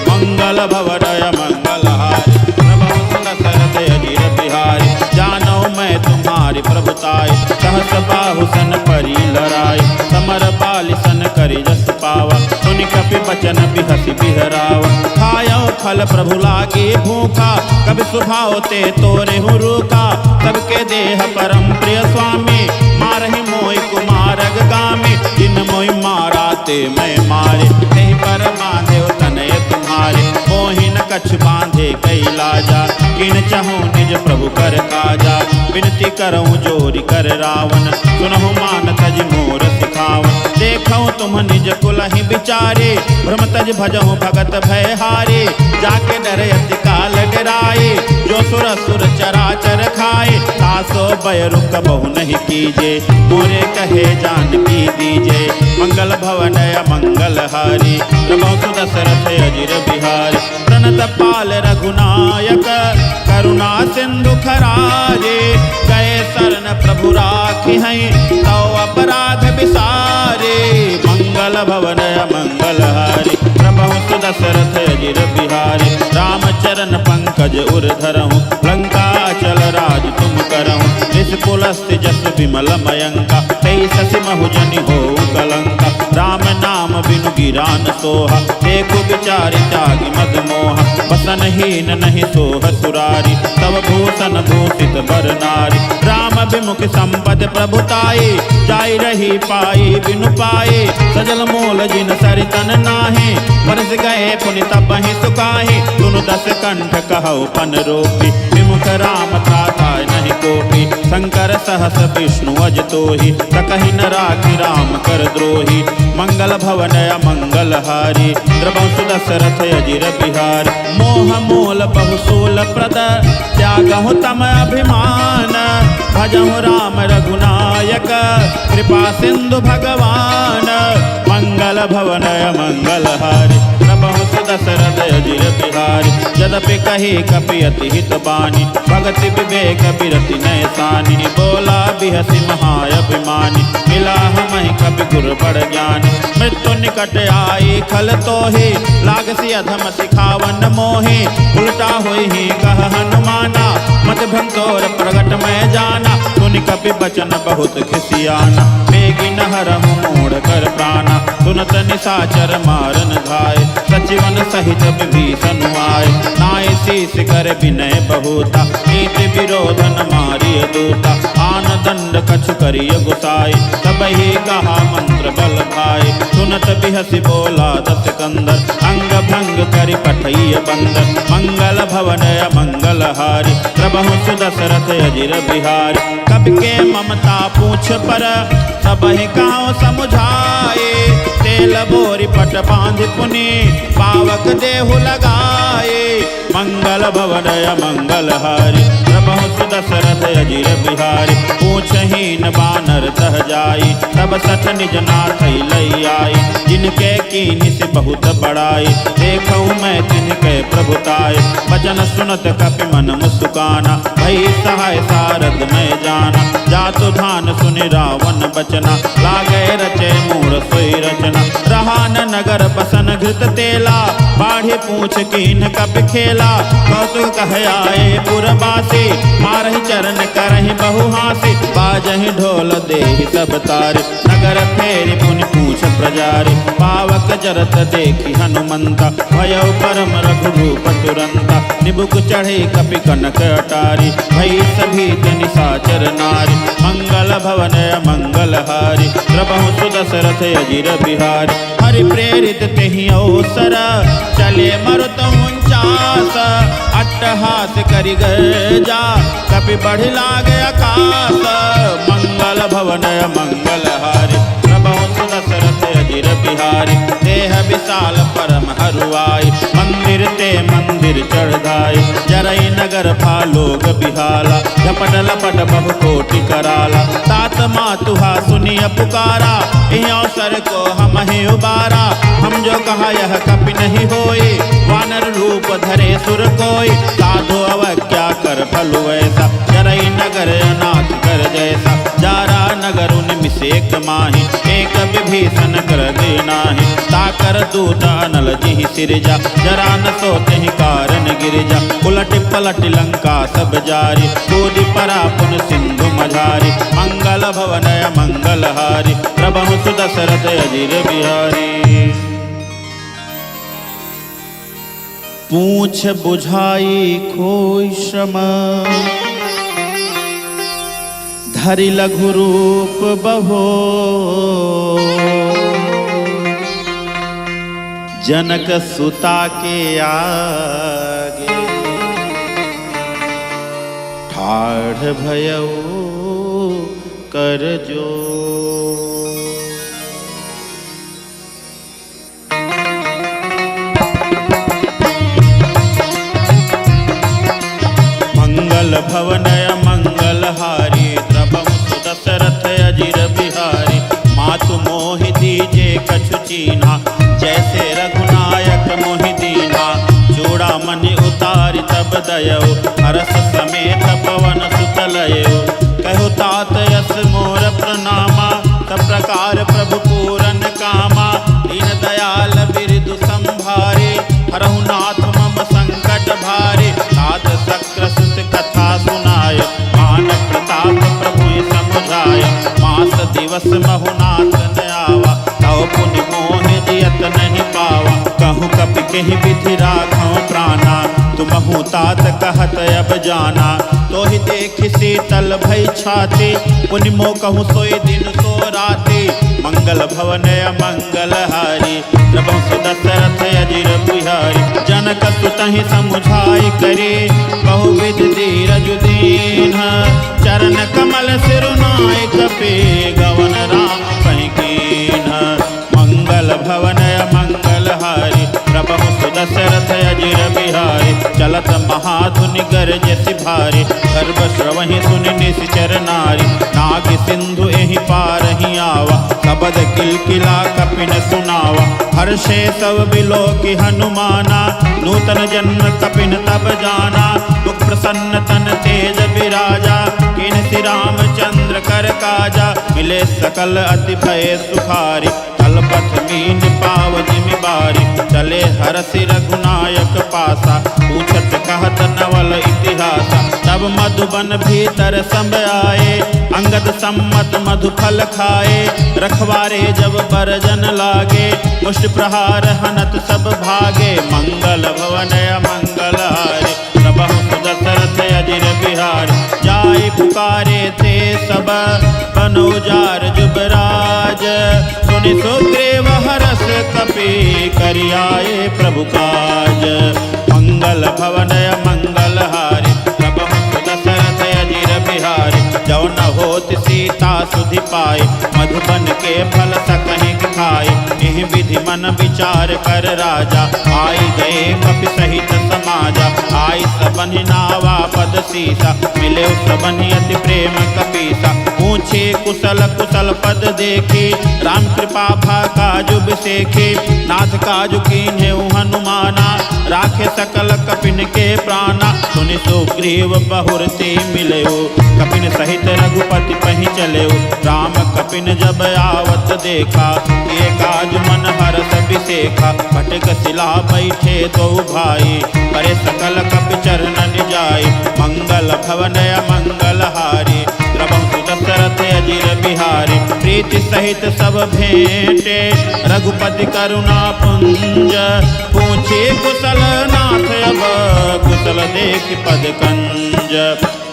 मंगल भवन मंगल हारी प्रभु दशरथ अजिर बिहारी। जानो मैं तुम्हारी प्रभुताई सहस बाहु सन परी लड़ाई। समर बाल सन करि जस पावा सुनि कपि बचन बिहसि बिहरावा। खायो फल प्रभु लागे भूखा कभी सुभाव ते तोरे हूँ रूखा। सबके देह परम प्रिय स्वामी मारहि मोहि कुमारग गामी। जिन मोहि मारा ते मैं मारे नहीं पर बांधे तनय तुम्हारे। मोहि न कछ बांधे कई लाजा किन चाहूँ निज प्रभु कर काजा। विनती करऊँ जोरी कर रावण सुनहु मान तज मोर सिखावन। देखऊँ तुम निज कुलहि विचारे भ्रम तज भजहु भगत भय हारे। जाके डर अति काल डराए जो सुर सुर चराचर खाए। तासो भय रुक बहु नहीं कीजे मोरे कहे जान की दीजे। मंगल भवन मंगल हारी प्रभु सुदशरथ अजिर बिहारी। प्रणत पाल रघुनायक करुणा सिंधु खरारे। गए शरण प्रभु राखि हैं तौ अपराध विसारे। मंगल भवन मंगल हारी प्रभु सुदशरथ अजिर बिहारी। रामचरण पंकज उर धरहु लंका चल राज तुम करहु। निष्कुलस्थ जस विमल मयंका तेई ससि महु जनि हो कलंका। राम नाम बिनु गिरान सोहा देखो विचारि त्यागी मद मोहा। बसन हीन नहीं सोह सुरारी तब भूषण भूषित बर नारी। राम विमुख संपद प्रभुताई जाई रही पाई बिनु पाए। सजल मोल जिन सरितन नाहे बरस गए पुनि तब ही सुकाहे। दुनु दस कंठ कहु पन रोपी विमुख राम त्राता नहीं कोपी। शंकर सहस विष्णु अज तोहि सकहि न राखि राम कर द्रोही। मंगल भवन मंगल हारी प्रभु सुदशरथ अजिर बिहारी। मोह मोल मूल बहुसूल प्रद त्यागहु तम अभिमान भजहु राम रघुनायक कृपा सिंधु भगवान मंगल भवन मंगल हारि प्रभु सुदशरथ अजिर बिहारी यद्यपि कही कपियति हित बानी भगति विवेक बिरति नैसानी बोला बिहसी महाअभिमानी मिला हमहि कपि गुर बड़ ज्ञानी मृत्यु निकट आई खल तोहि लागसी अधम सिखावन मोहि उल्टा होई ही कह हनुमाना मत भंतोर प्रगट में जाना सुनि कपि बचन बहुत खिसियाना बेगी नहरहु मूढ़ कर प्राणा सुनत निशाचर मारन धाय सचिवन सहित विभीषण आए नाय शीस कर विनय बहुता नीति विरोधन मारिय दूता आन दंड कछु करिय गुसाई सबहि कहा मंत्र बल भाई सुनत बिहसी बोला दस कंदर अंग भंग करि पठइय बंदर मंगल भवन मंगल हारि प्रभु सुदशरथ अजिर बिहारी कबि के ममता पूछ पर सबहि कहां समुझाए तेल बोरी पट बांध पुनि पावक देहु लगाए मंगल भवन मंगल हारि प्रभु सुदशरथ अजिर बिहारी पूछहीन बानर तह जाई तब सठ निज नाथ लई आई जिनके कीनि से बहुत बड़ाई देखऊँ मैं तिनके प्रभुताय वचन सुनत कपि मन मुस्काना भई सहाय सारद में जाना जातु धान सुनि रावण बचना लागे रचे मूर सोई रचना रहा न नगर बसन घृत तेला बाढ़े पूछ कीन कपि खेला कौतुक कह आए पुरबासी मारहि चरण करहि बहु हासी बाजहि ढोल देहि सब तारि नगर फेरि पुनि पूछ प्रजारी पावक जरत देखि हनुमंता भयउ परम रघुरूप तुरंता निबुक चढ़े कपि कनक अटारी भई सभी निशाचर नारी मंगल भवन मंगल हारि प्रभु सुदशरथ अजिर बिहारी हरि प्रेरित तेहि अवसर चले मरुत 49 अट्टहास करि जा कपि बढ़ि लागे आकाश मंगल भवन मंगल हारि प्रभु सुदशरथ अजिर बिहारी देह विशाल परम हरुआई मंदिर ते मंदिर चढ़ाई जरई नगर भालोग बिहाला झपट लपट बहु कोटि कराला तात मातुहा सुनिय पुकारा इह अवसर को हम ही उबारा हम जो कहा यह कपि नहीं होई वानर रूप धरे सुर कोई साधु अवज्ञा कर फलु ऐसा जरई नगर अनाथ कर जैसा जारा नगर निमिषेक माही एक विभीषण कर देनाहि ताकर दूत अनल जिहि सिरजा जरा न सोते ही कारण गिरजा उलट पलट लंका सब जारी कूदि परा पुन सिंधु मझारी मंगल भवन मंगल हारि प्रभु सुदशरथ अजिर बिहारी पूछ बुझाई खोई श्रम धरि लघु रूप बहो जनक सुता के आगे ठाढ़ भयउ कर जो मंगल भवन मंगल हारि प्रभु सुदशरथ अजिर बिहारी मातु मोहि दीजे कछु चीन्हा जैसे रघुनायक मोहि दीन्हा चूड़ामणि उतारि तब दयौ हरस समेत पवन सुत लयौ कहु तात यस मोर प्रणामा सब प्रकार प्रभु पूरन कामा दीन दयाल बिरदु संभारे हरहु नाथ मम संकट भारे तात शक्र सुत कथा सुनाय मान प्रताप प्रभु समुझाय मास दिवस महुनाथ न आवा तव पुनि मोह जियत नहीं पावा कहूँ कपि कहीं विधि राखौ प्राणा तुमहु तात कहत अब जाना तो ही देख शीतल भई छाती पुनि मो कहूँ सोई दिन सो राती मंगल भवन मंगल हारि प्रभु सुदशरथ अजिर बिहारी जनक सुतहि समुझाई करे बहुविध धीरज दीन चरण कमल सिरुनाय कपे गवन राम पैकीन मंगल भवन मंगल हारि प्रभु सुदशरथ अजिर बिहारी। चलत महाधुनि गरजति भारी, गर्भ श्रवहि सुनि निश्चर नारी। नाग सिंधु एहि पारहि आवा, शबद किलकिला कपिन सुनावा। हर्षे सब बिलोकि हनुमाना, नूतन जन्म कपिन तब जाना। मुख प्रसन्न तन तेज बिराजा, किन्हि रामचंद्र कर काजा। मिले सकल अति भय सुखारी, तलपथ मीन पाव जिमि बारी। चले हरषि रघुनायक पासा, पूछत कहत नवल इतिहासा। तब मधुबन भीतर संब आए, अंगद सम्मत मधुफल खाए। रखवारे जब बरजन लागे, मुष्टि प्रहार हनत सब भागे। मंगल भवन मंगल हारे, प्रभु सुदशरथ अजिर बिहारी। जाय पुकारे थे सब बनोजार जुबराज, सुनि सुग्रीव हरष कपि करियाए प्रभु काज। मंगल भवन मंगल हारी, प्रभु सुदशरथ अजिर बिहारी। जो न होत सीता सुधि पाए, मधुबन के फल सकहि खाए। एहि विधि मन विचार कर राजा, आई गए कपि सहित समाजा। आई सबनि नावा पद सीसा, मिले सबनि अति प्रेम कपीसा। पूछे कुशल कुशल पद देखी, राम कृपा भा काजु बिसेखी। नाथ काजु कीन्हेउ हनुमाना, राखे सकल कपिन के प्राणा। सुनि सुग्रीव बहुरति मिलेउ, कपिन सहित रघुपति पहि चलेउ। राम कपिन जब आवत देखा, ये काज मन हरष बिसेखा। फटक शिला बैठे दो भाई, करे सकल कपि चरणन जाय। मंगल भवन मंगल हारी, प्रभु सुदशरथ अजिर बिहारी। प्रीति सहित सब भेंटे, रघुपति करुणा पुंज। पूछे कुशल नाथ अब, कुशल देख पद कंज।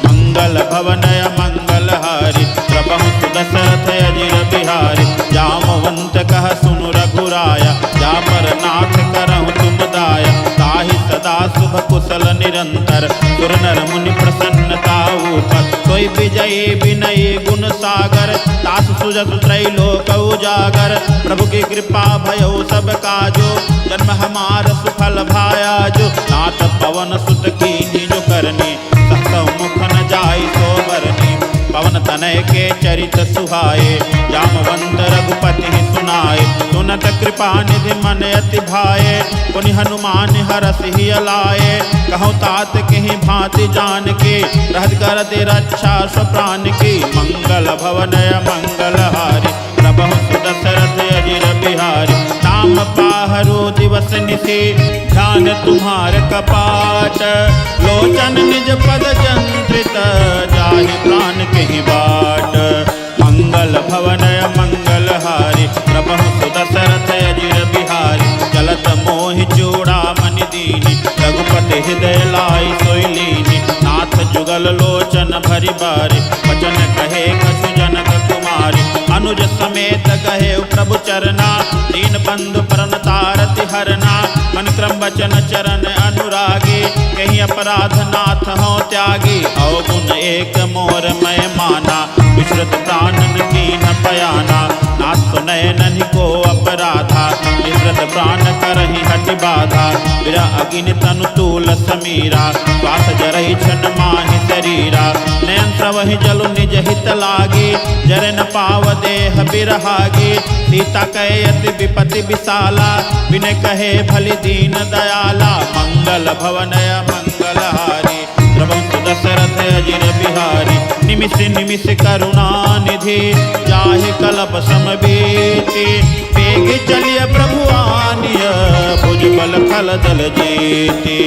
मंगल भवन मंगल हारी, प्रभु सुदशरथ अजिर बिहारी। जामवंत कह सुनु रघुराया, जा पर नाथ करहु तुम दाया। ताहि सदा शुभ कुशल निरंतर, सुर नर मुनि प्रसन्नता ऊपर। सोई विजयी विनयी गुण सागर, तास सुजस त्रैलोक उजागर। प्रभु की कृपा भयो सब काजो, जन्म हमार सुफल भाया जो। नाथ पवन सुत कीन्ही जो करनी, सहसौ मुख न जाय सो बरनी। पवन तनय के चरित सुहाए, जामवंत रघुपति सुनाए। सुनत कृपा निधि मन अति भाए, पुनि हनुमान हरषि लाए। कहूँ तात कहीं भांति जान के, रहत करते रक्षा स्वप्राण की। मंगल भवन मंगल हारी, प्रभु सुदशरथ अजिर बिहारी। नाम पाहरो दिवस निशि, ध्यान तुम्हार कपाट। लोचन निज पद जंत्रित, जाहि प्राण कहीं बाट। मंगल भवन मंगल हारी, प्रभु सुदशरथ अजिर बिहारी। चलत मोहि चूड़ामणि दीनी, रघुपति हृदय लाई सोई लीनी। नाथ जुगल लोचन भरि बारी, वचन कहे कछु जनक कुमारी। अनुज समेत कहे प्रभु चरना, दीन बंधु परन तारति हरना। मन क्रम वचन चरण अनुरागी, कहीं अपराध नाथ हो त्यागी। अवगुण एक मोर मैं माना, विश्रुत प्राणन कीन पयाना। नाथ सुनय ननि को अपराधा, विश्रुत प्राण करहि हटि बाधा। बिरा अगिन तनु तूल समीरा, श्वास जरहि छन माहि शरीरा। नयन स्रवहि जलु निज हित लागी, जर न पाव देह बिरहागी। सीता कहे अति विपति विशाला, बिन कहे भलि दीन दयाला। मंगल भवन मंगल हारी, प्रभु सुदशरथ अजिर बिहारी। निमिष निमिष करुणा निधि, जाहि कलप समबीति। पेग चलिय प्रभु आनिय, भुजबल खल दल जीति।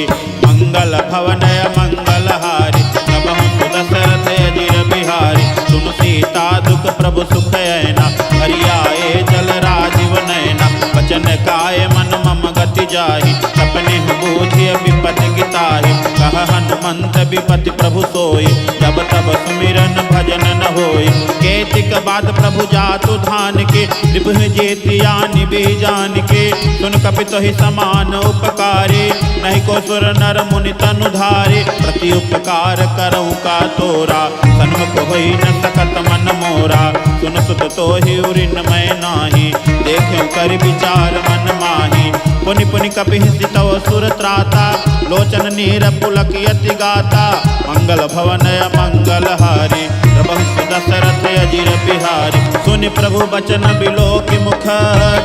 मंगल भवन मंगल हारी, प्रभु सुदशरथ अजिर बिहारी। सुन सीता दुख प्रभु सुख ऐना, हरियाए जल राजीव नैना। वचन काय मन मम गति जाहि, सपने बूझि विपति गिताहि। कह हनुमंत विपति प्रभु सोई, जब तब सुमिरन भजन न होई। केतिक बाद प्रभु जातु धान के, रिपुह जेति यानि बीजान के। सुन कपि तोहि समान उपकारी, नहीं को सुर नर मुनि तनु धारे। प्रति उपकार करऊँ का तोरा, सन्मुख होई न सकत मन मोरा। सुन सुत तोहि उरिन मैं नाही, देखे कर विचार मन माही। पुनि पुनि कपिः सितौ सुर त्राता लोचन नीर पुलक यति गाता मंगल भवनय मंगल हारी प्रभु दशरथ अजिर बिहारी सुनि प्रभु बचन बिलोक मुख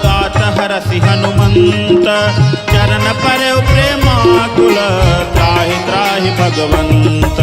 गात हरसि हनुमंत चरण पर प्रेमाकुल त्राहि त्राहि भगवंत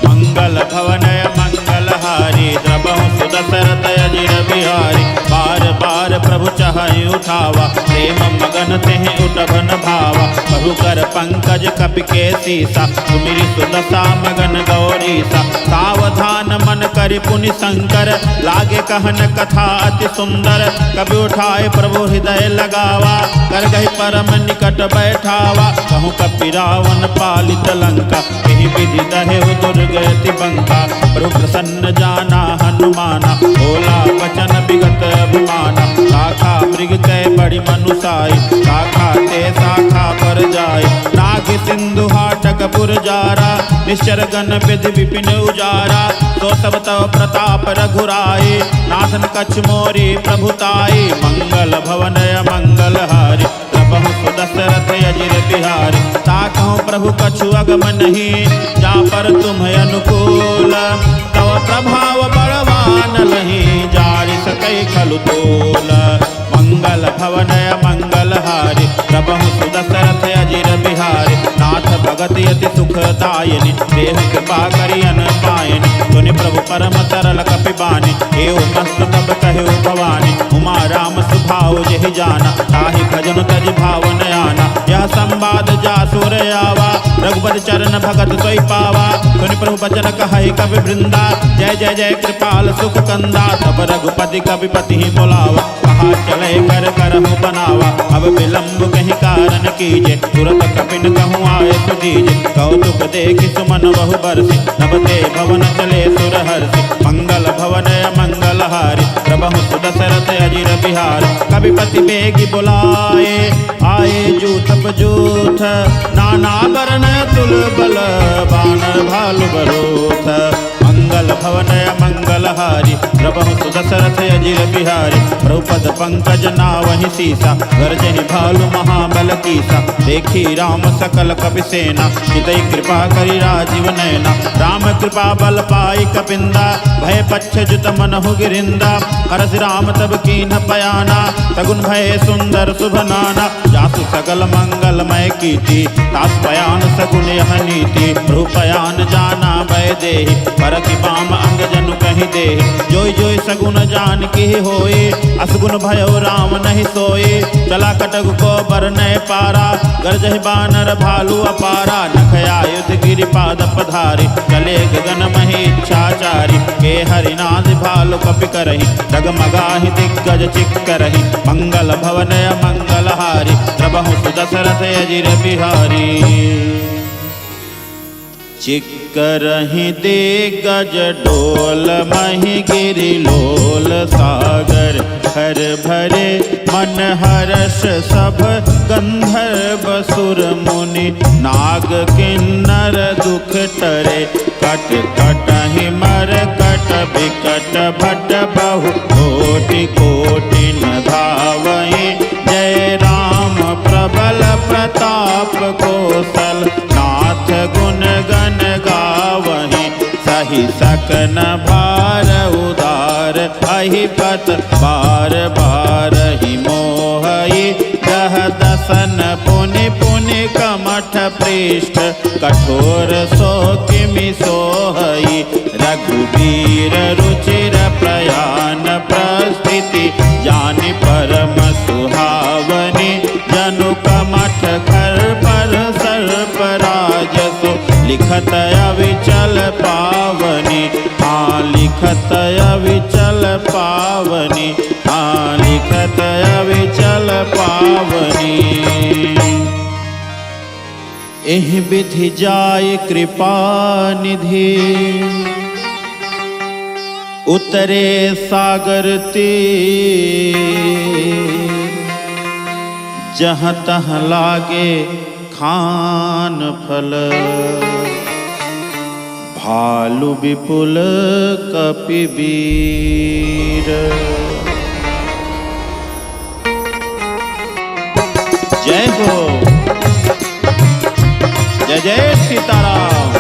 मंगल भवनय मंगल हारी द्रबहु सुदशरथ अजिर बिहारी बार बार प्रभु चाहि उठावा प्रेम मगन तेहि उठबन भावा प्रभु कर पंकज कपि के सीसा सुमिरि सुदशा मगन गौरीसा सावधान मन करि पुनि शंकर लागे कहन कथा अति सुंदर कभी उठाए प्रभु हृदय लगावा कर गहि परम निकट बैठावा कहूँ कपि रावण पालित लंका यही विधि दहे दुर्गति बंका प्रभु प्रसन्न जाना हनुमाना बोला वचन विगत अभिमाना शाखा मृग कै बड़ी मनुसाई शाखा ते शाखा पर जाए नाग सिंधु हाटक पुर जारा निश्चर गण विधि विपिन उजारा तो सब तव प्रताप रघुराई नाथन कछ मोरी प्रभुताई मंगल भवनय मंगल हारी प्रभु सुदशरथ अजिर बिहारी ताकहु प्रभु कछु अगम नहीं जा पर तुम अनुकूल तव प्रभाव बलवान लही जारि सकै खलु तोल मंगल भवनय मंगल हारी प्रभु सुदशरथ अजिर बिहारी नाथ भगत यति सुखदायिनी देव कृपा करियन पायनि सुनि प्रभु परम तरल कपि बानी एव मस्त तब कहु भवानी उमा राम सुभाव जहि जाना ताहि भजन तज भावन आना यह संवाद जासुर आवा रघुपति चरण भगत सोई पावा सुनि प्रभु बचन कहहि कवि वृंदा जय जय जय कृपाल सुख कंदा तब रघुपति कविपति ही बोलावा कहा चले कर करहु बनावा अब विलंब कहीं कारण कीजे तुरत कपिन कहूँ आए सुजीजे कौतुक देखि सुमन बहु बरसी नभते भवन चले सुर हर्षि मंगल भवनय मंगल हारी प्रभु सुदशरथ अजिर बिहारी कविपति बेगी बुलाए आए जूथप जूथ नाना वर्ण तुल बल बानर भालु बरोथ मंगल भवनय मंगल हारी प्रभु सुदशरथ अजिर बिहारी प्रभुपद पंकज नावहि सीसा गर्जनि भालु महाबल कीसा देखी राम सकल कपि सेना चितई कृपा करि राजीव नैना राम कृपा बल पाई कपिंदा भय पच्छ जुत मनहु गिरिंदा हरस राम तब कीन्ह पयाना सगुन भय सुंदर शुभ नाना जासु सकल मंगलमय कीर्ति तास पयान सगुन यह नीति प्रभु पयान जाना भय देहि पर की बाम अंग जनु कहि दे जोई जोई सगुन जान की होए असगुन भयो राम नहीं सोए चला कटक को बर नय पारा गरजहि बानर भालू अपारा नखया युध गिरि पाद पधारी चले गगन महि इच्छाचारी के हरिनाथ भालू कपि करहि डगमगाहि दिग्गज चिक्करहि मंगल भवनय मंगल हारी प्रभु सुदशरथ अजिर बिहारी चिक्करहि दिग्गज डोल महि गिरि लोल सागर हर भरे मन हर्ष सब गंधर्व सुर मुनि नाग किन्नर दुख टरे कट कटहि मर कट बिकट भट बहु कोटि कोटि न धावहि जय राम प्रबल प्रताप कौशल नाथ गुण गण गावहि सही सकन भार उदार अहि पत बार बार ही मोहई दह दसन पुनि पुनि कमठ पृष्ठ कठोर सो किमि सोहई रघुबीर रुचिर प्रयाण प्रस्थिति जानि परम सुहावनी जनु कमठ खर पर सर्प राजसु लिखत अविचल पावनी हाँ लिखत अविचल पावनी हाँ लिखत अविचल पावनी एहि विधि जाय कृपा निधि उतरे सागर तीर जहाँ तहाँ लागे खान फल भालु विपुल कपिवीर जय हो, जय जय सीताराम।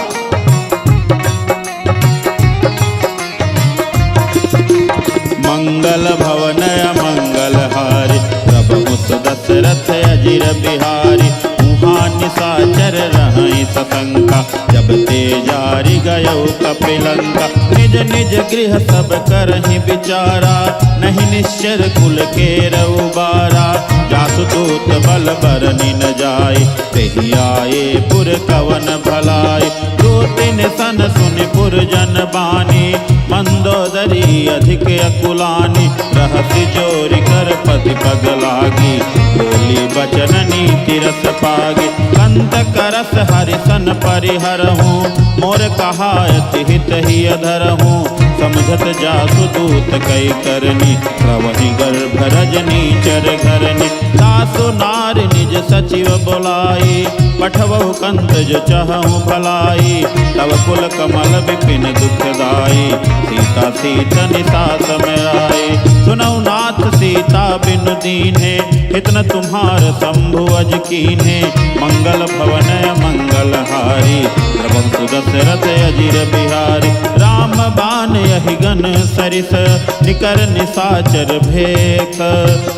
मंगल भवन मंगल हारी, प्रभु दशरथ अजिर बिहारी। मुहा निशाचर रहई सशंका, जब ते जारी गयो कपिलंका। निज निज गृह सब करहि विचारा, नहीं निश्चर कुल के रउबारा। जासु दूत बल बरनि न जाय, तेहि आए पुर कवन भलाई। दो तीन सन सुनि पुर जन बानी, मंदोदरी अधिक अकुलानी। रहसि जोरि कर पति पग लागी, बोली बचन नीति रस पागी। कंत करस हरिसन परिहरहूँ, मोर कहायत हित ही अधरहूँ। समझत जासु दूत कई करनी, प्रवहि गर्भ रजनी चर घरनी। सासु नार निज सचिव बुलाई, पठवहु कंत जो चहु भलाई। तब कुल कमल विपिन दुखदाई, सीता सीत निशा समय आए। सुनौ नाथ सीता बिनु दीन्हे, हित न तुम्हार शंभु अज कीन्हे। मंगल भवन मंगल हारी, प्रभु दशरथ अजिर बिहारी। राम बान यहि गन सरिस, निकर निशाचर भेख।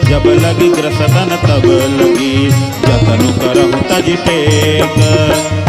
जब लगी ग्रसदन तब लगी, जतनु करहु तज टेक।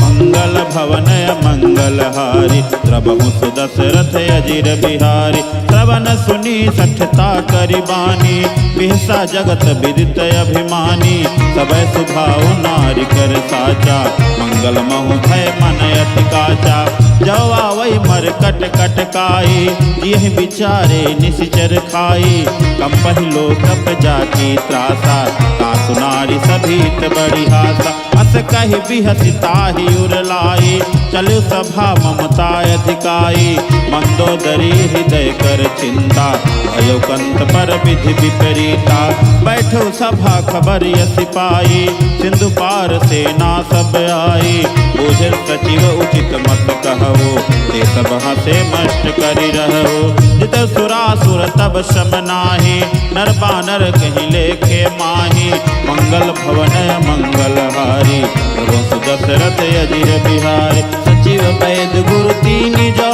मंगल भवन मंगल हारी, प्रभु दशरथ अजिर बिहारी। श्रवण सुनी सठता करिबानी, बिहसा जगत विदित अभिमानी। सबय सुभाव नारी कर साचा, मंगल महु भय मन अति काचा। जो आवै मरकट कटकाई, यह विचारे निशिचर खाई। कंपहि लोकप जाकी त्रासा, तासु नारी सभीत बड़ी हासा। अस कहि बिहसि ताहि उरलाई, चलु सभा ममता अधिकाई। मंदोदरी हृदय कर चिंता, भयो कंत पर विधि विपरीता। बैठो सभा खबर यसि पाई, सिंधु पार सेना सब आई। बूझ सचिव उचित मत कहवो, ते सब हसे मष्ट करि रहो। जित सुरासुर तब शम नाही, नर बानर कहि लेखे माही। मंगल भवन मंगल हारी, प्रभु दशरथ अजिर बिहारी। सचिव वैद गुरु तीनि जो,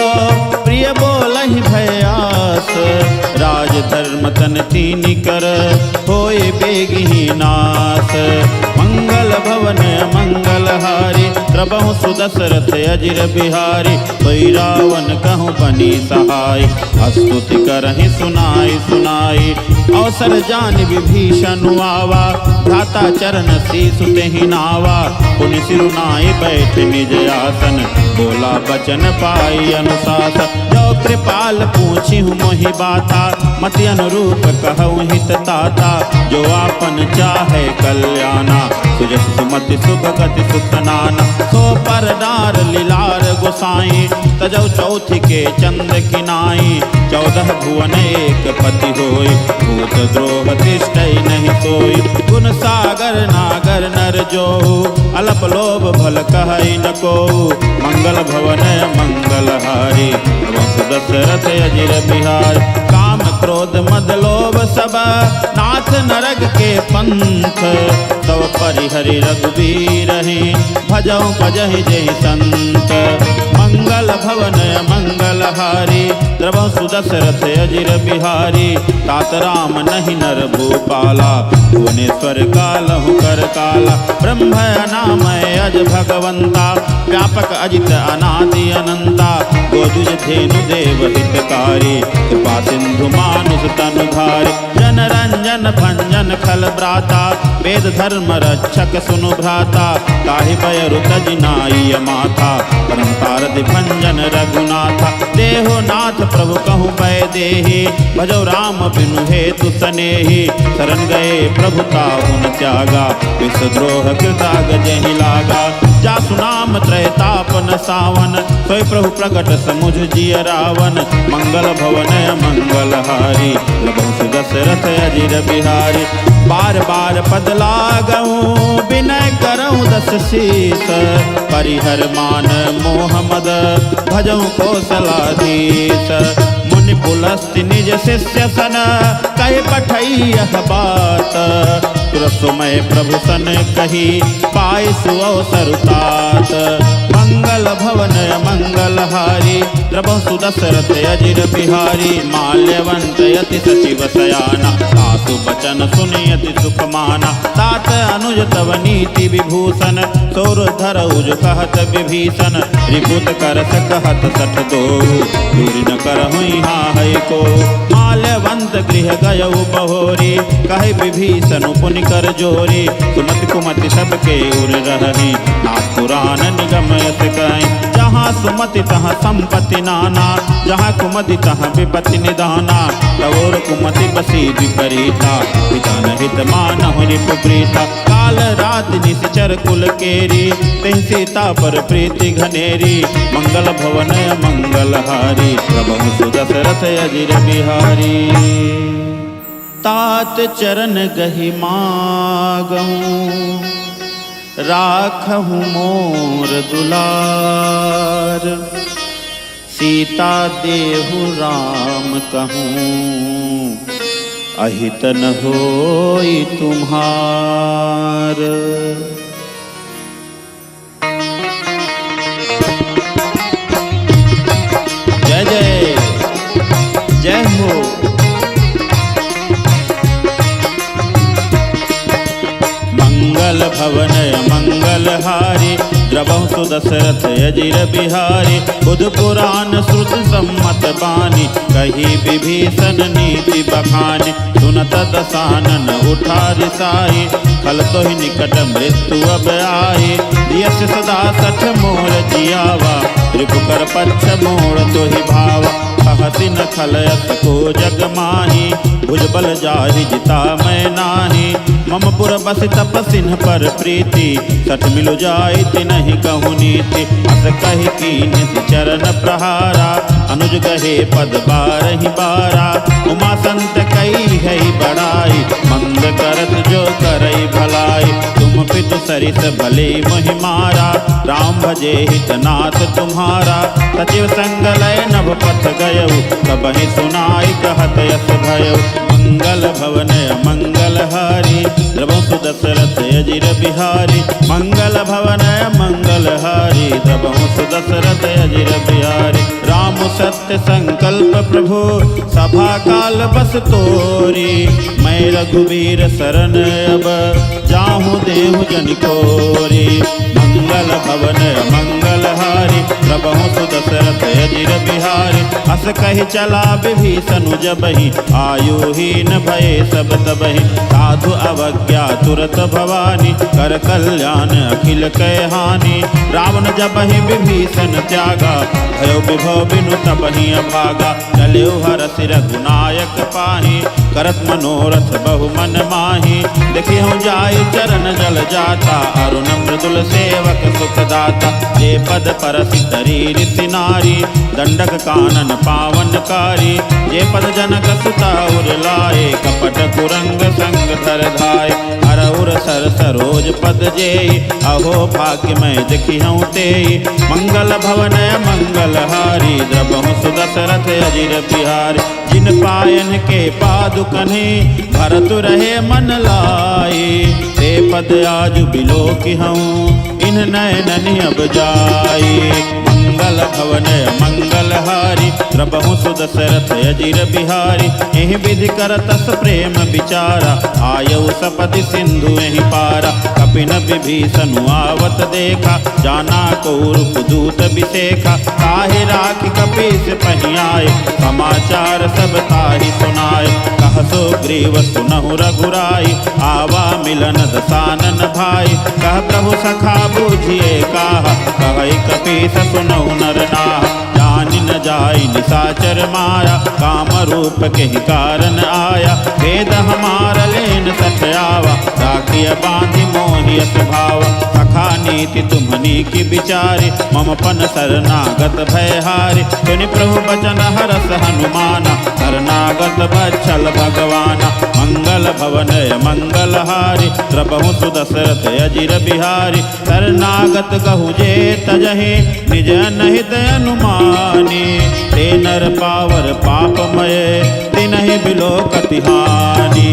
प्रिय बोलहि भयास। राज धर्म तन तीनि कर, होय बेगिहि नास। मंगल भवन मंगल हारी, प्रभु सुदशरथ अजिर बिहारी। सोई रावण कहूँ बनी सहाय, स्तुति करहि सुनाई सुनाई। अवसर जान विभीषण आवा, भ्राता चरण शीसु तेहि नावा। पुनि सिरुनाई बैठ निज आसन, बोला बचन पाई अनुशासन। जो कृपाल पूछिहु मोहि बाता, मति अनुरूप कहूँ हित ताता। जो आपन चाहे कल्याणा, सुजस सुमति शुभ गति सुख नाना। सो पर डार लीलार गोसाई, तजौ चौथि के चंद किनाई। 14 भुवन एक पति होय, भूत द्रोह तिष्ठै नहीं सोई। गुण सागर नागर नर जोहु, अलप लोभ भल कहै न कोहु। मंगल भवन मंगल हारी, प्रभु दशरथ अजिर बिहारी। काम क्रोध मद लोभ सब, नाथ नरक के पंथ। तव परिहरि रघुबीर ही, भजौ भजहि जय संत। मंगल भवन मंगल हारी, प्रभु दशरथ अजिर बिहारी। तात राम नहीं नर भूपाला, भुवनेश्वर कालहु कर काला। ब्रह्म नामय अज भगवंता, व्यापक अजित अनादि अनंता। गोजुज धेनु देव हितकारी, कृपा सिंधु मानुष तनुधारी। जन रंजन भंजन खल ब्राता, वेद धर्म रक्षक सुनु भ्राता। ताहि बयरु तज नाई माथा, परम तारति भंजन रघुनाथा। देहो नाथ प्रभु कहूँ बै देहि, भजो राम बिनु हेतु सनेहि। शरण गए प्रभु ताहुन त्यागा, विषद्रोह कृताग जहि लागा। जासु नाम त्रैतापन सावन, सोई प्रभु प्रकट समुझ जिय रावण। मंगल भवन मंगल हारी, प्रभु दशरथ अजिर बिहारी। बार बार पद लागऊं, विनय करऊं दस शीस। परिहर मान मोह मद, भजऊं कौशलाधीश। मुनि पुलस्त्य निज शिष्य सन कहे पठई यह बात। तुरसमय प्रभु सन कही पाए सुअवसर तात। मंगल भवन मंगल हारी द्रवहु सुदशरथ अजिर बिहारी। माल्यवंत यति सचिव सयाना सासु बचन सुनियति सुख माना। तात अनुज तव नीति विभूषण सौर धरउज कहत विभीषण। रिपुत कर सकहत सठ दो दूरी न करहुँ हाय को। माल्यवंत गृह गयउ बहोरी कहे विभीषण पुनि कर जोरी। सुमति कुमति सबके उर रहहि नाथ पुराण निगम यस कहीं। जहाँ सुमति तहाँ संपत्ति नाना जहाँ कुमति तहाँ विपत्ति निदाना। तवोर कुमति बसी विपरीता विधान हित मानहु रिपुप्रीता। काल रात निश्चर कुल केरी तेहि सीता पर प्रीति घनेरी। मंगल भवन मंगल हारी प्रभु सुदशरथ अजिर बिहारी। तात चरण गहि मागऊं राखहु मोर दुलार। सीता देहु राम कहूँ अहित न होई तुम्हार। जय जय जय हो। मंगल भवन मंगल हारी द्रवहु सुदशरथ अजिर बिहारी। बुध पुराण श्रुत सम्मत बानी कही विभीषण नीति बखानी। सुनत दसानन उठा रिसाई खल तोहि निकट मृत्यु अब आई। यश सदा सठ मोर जियावा त्रिपुकर पक्ष मोर तोहि भावा। कहति न खलयत को जग माही भुजबल जाहि जिता मैं नाही। मम पुर बस तपसिन पर प्रीति सठ मिलु जाय नहीं कहु नीति। अस कहि कीन चरण प्रहारा अनुज गहे पद बारहि बारा। उमा संत कई है बड़ाई मंद करत जो करई भलाई। तुम पितु सरिस भले मोहि मारा राम भजे हित नाथ तुम्हारा। सचिव संग लय नभ पथ गयउ सबहि सुनाई कहत यस भयउ। मंगल भवन मंगल हारी द्रवहु सुदशरथ अजिर बिहारी। मंगल भवन मंगल हारी द्रवहु सुदशरथ अजिर बिहारी। राम सत्य संकल्प प्रभु सभा काल बस तोरी। मैं रघुवीर शरण अब जाहूँ देहु जन कोरी। मंगल भवन मंगल हारी द्रवहु सुदशरथ अजिर बिहारी। अस कहि चला विभीषण जबहि आयुहीन भये सब तबहि। साधु अवज्ञा तुरत भवानी कर कल्याण अखिल कै हानि। रावण जबहि विभीषण त्यागा भयो विभव बिनु तबहि अभागा। चल्यो हरषि रघुनायक पाहि करत मनोरथ बहु मन माहि। देखिहु जाय चरण जल जाता अरुण मृदुल सेवक सुखदाता। जे पद परसि धरी ऋषि नारी दंडक कानन पावनकारी। जे पद जनक सुता उर लाए कपट कुरंग संग धर धाय। हरउर सर सरोज पद जेई अहो भाग्य मैं देखिहु तेई। मंगल भवन मंगल हारी द्रवहु सुदशरथ अजिर बिहारी। जिन पायन के पादुकन्हि भरत रहे मन लाई। ते पद आज बिलोकिहूँ इन नयननि अब जाई। मंगल भवन मंगल हारी द्रवहु सुदशरथ अजिर बिहारी। एहि विधि करतस प्रेम विचारा आयउ सपति सिंधु एहि पारा। कपिन विभीषण आवत देखा जाना कौरव दूत बिसेखा। ताहि राखि कपीस पहियाए समाचार सब ताहि सुनाए। कह सो ग्रीव सुनहु रघुराई आवा मिलन दसानन भाई। कह प्रभु सखा बूझिए काहा कहै कपीस सुनहु नर नाहा। जानि न जाय निशाचर माया काम रूप के ही कारण आया। वेद हमार लेन सठ आवा राखिय बांधि मोहियत भावा। सखा नीति तुम्हनी की विचारी मम पन शरणागत भय हारी। सुनि प्रभु बचन हरस हनुमाना शरणागत बच्छल भगवाना। मंगल भवनय मंगलहारी द्रबहु सुदशरथ अजिर बिहारी शरणागत कहु जे तजहि निज अनहित अनुमानी ते नर पावर पापमय तिनहि बिलोकति हानि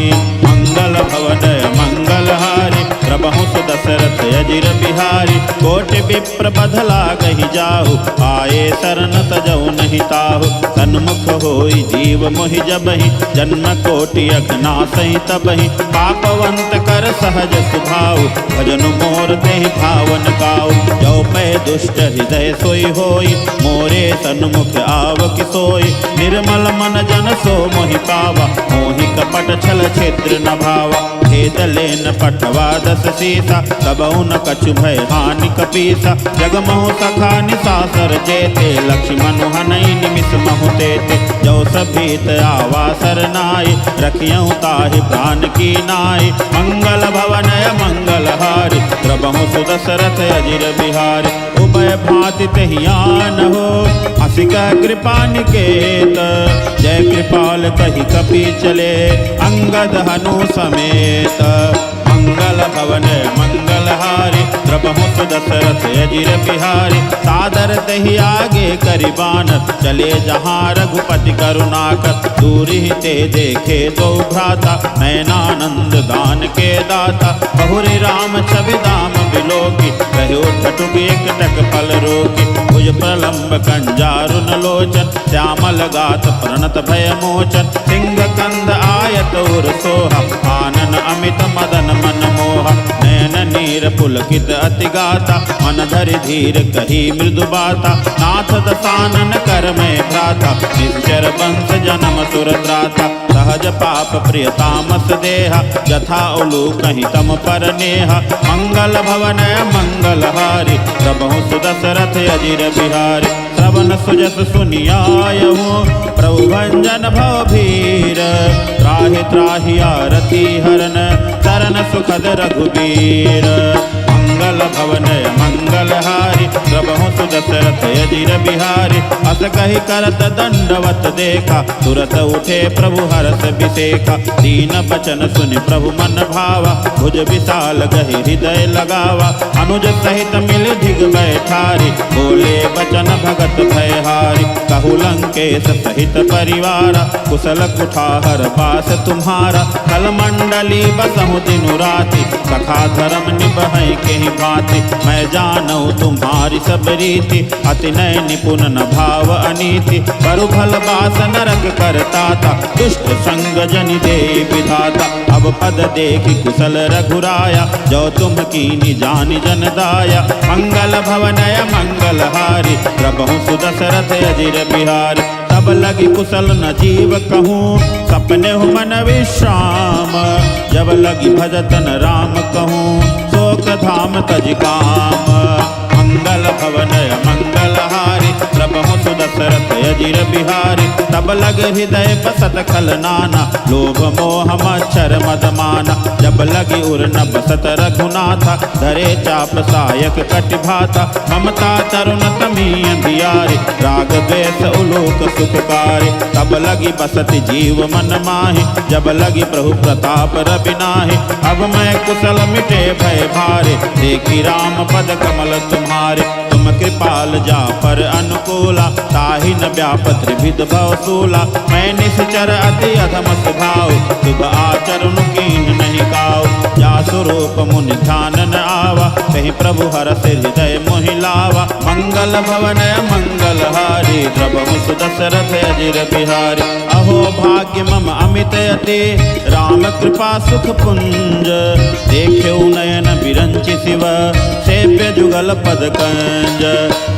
मंगल भवनय मंगलहारी प्रभु सुदशरथ अजिर बिहारी कोटि विप्र बधला गहि जाहु आए शरण तजहु नहीं ताहु सन्मुख होई जीव मोहि जबहि जन्म कोटि अघनासहि तबहि पापवंत कर सहज सुभाउ भजनु मोर तेहि भावन काउ जो पै दुष्ट हृदय सोई होई मोरे सन्मुख आवकि सोई निर्मल मन जन सो मोहि पावा मोहि कपट छल छिद्र न भावा भेद लेन पटवा दस सीसा सबहु न कछु भय हानि कपीसा जगमोह सखा निसासर जेते लक्ष्मण हनई निमिष महु तेते जो सभीत आवा सरनाई रखियहु ताहि प्राण की नाई मंगल भवनय मंगलहारी प्रभु सुदशरथ अजिर बिहारी उभय भांति तहियान हो असिक कृपा निकेत जय कृपाल कहि कपि चले अंगद हनु समेत मंगल भवन मंगलहारी प्रभु सुदशरथ अजिर बिहारी सादर दहि आगे करिबान चले जहाँ रघुपति करुणाकर दूरी ते देखे दो भ्राता नयनानंद दान के दाता बहुरी राम छवि दाम बिलोकी कहो ठटुक एक टक फल रोकी भुज प्रलंब कंजारुन लोचन श्यामल गात प्रणत भय मोचन सिंह कंद आयत उर सोहा आनन अमित मदन मन मोहा नयन नीर पुलकित अति गाता मन धरि धीर कही मृदु बाता नाथ दसानन कर में भ्राता निश्चर वंश जन्म सुर त्राता सहज पाप प्रिय तामस देहा जथा उलू कहीं तम पर नेहा मंगल भवनय मंगलहारी प्रभु सुदशरथ अजिर बिहारी श्रवण सुजस सुनियायहु प्रभु भंजन भव भीर त्राहि त्राहि आरती हरन चरण सुखद रघुबीर मंगल भवनय मंगलहारी प्रभु सुदशरथ अजिर बिहारी अस कहि करत दंडवत देखा तुरत उठे प्रभु हरष बिसेखा दीन बचन सुनि प्रभु मन भावा भुज विशाल गहि हृदय लगावा अनुज सहित मिल धिग बैठारी बोले बचन भगत भयहारी कहु लंकेश सहित परिवार कुशल कुठार पास तुम्हारा कल मंडली बसहु दिनु राति सखा धर्म निबहै के भांति मैं जानू तुम्हारी सब रीति अति नय निपुण न भाव अनीति बरु भल बास नरक करता था दुष्ट संग जनि दे विधाता अब पद देखि कुशल रघुराया जो तुम कीनी जानि जन दाया मंगल भवनय मंगलहारी प्रभु सुदशरथ अजिर बिहारी तब लगी कुशल न जीव कहूँ सपने हो मन विश्राम जब लगी भजतन राम कहूँ शोक धाम तज काम मंगल भवनय मंगलहारी प्रभु सुदशरथ अजिर बिहारी तब लग हृदय बसत खल नाना लोभ मोह मच्छर मद माना जब लगी उर न बसत रघुनाथा धरे चाप सायक कटि भाता ममता तरुण तमी अंधियारी राग द्वेष उलोक सुखकारी तब लगी बसत जीव मन माहि जब लगी प्रभु प्रताप रबिनाहि अब मैं कुशल मिटे भय भारे देखी राम पद कमल तुम्हारे तुम कृपाल जा पर अनुकूला ताहि न व्यापत त्रिविध भवसूला मैं निश्चर अति अधम स्वभाव शुभ आचरण कीन नहीं गाओ जा स्वरूप मुनि ध्यान न आवा कहीं प्रभु हरष हृदय मोहि लावा मंगल भवनय मंगलहारी प्रभु सुदशरथ अजिर बिहारी अहो भाग्य मम अमित अति राम कृपा सुख पुंज देख्यो नयन बिरंचि शिव सेव्य जुगल पद कंज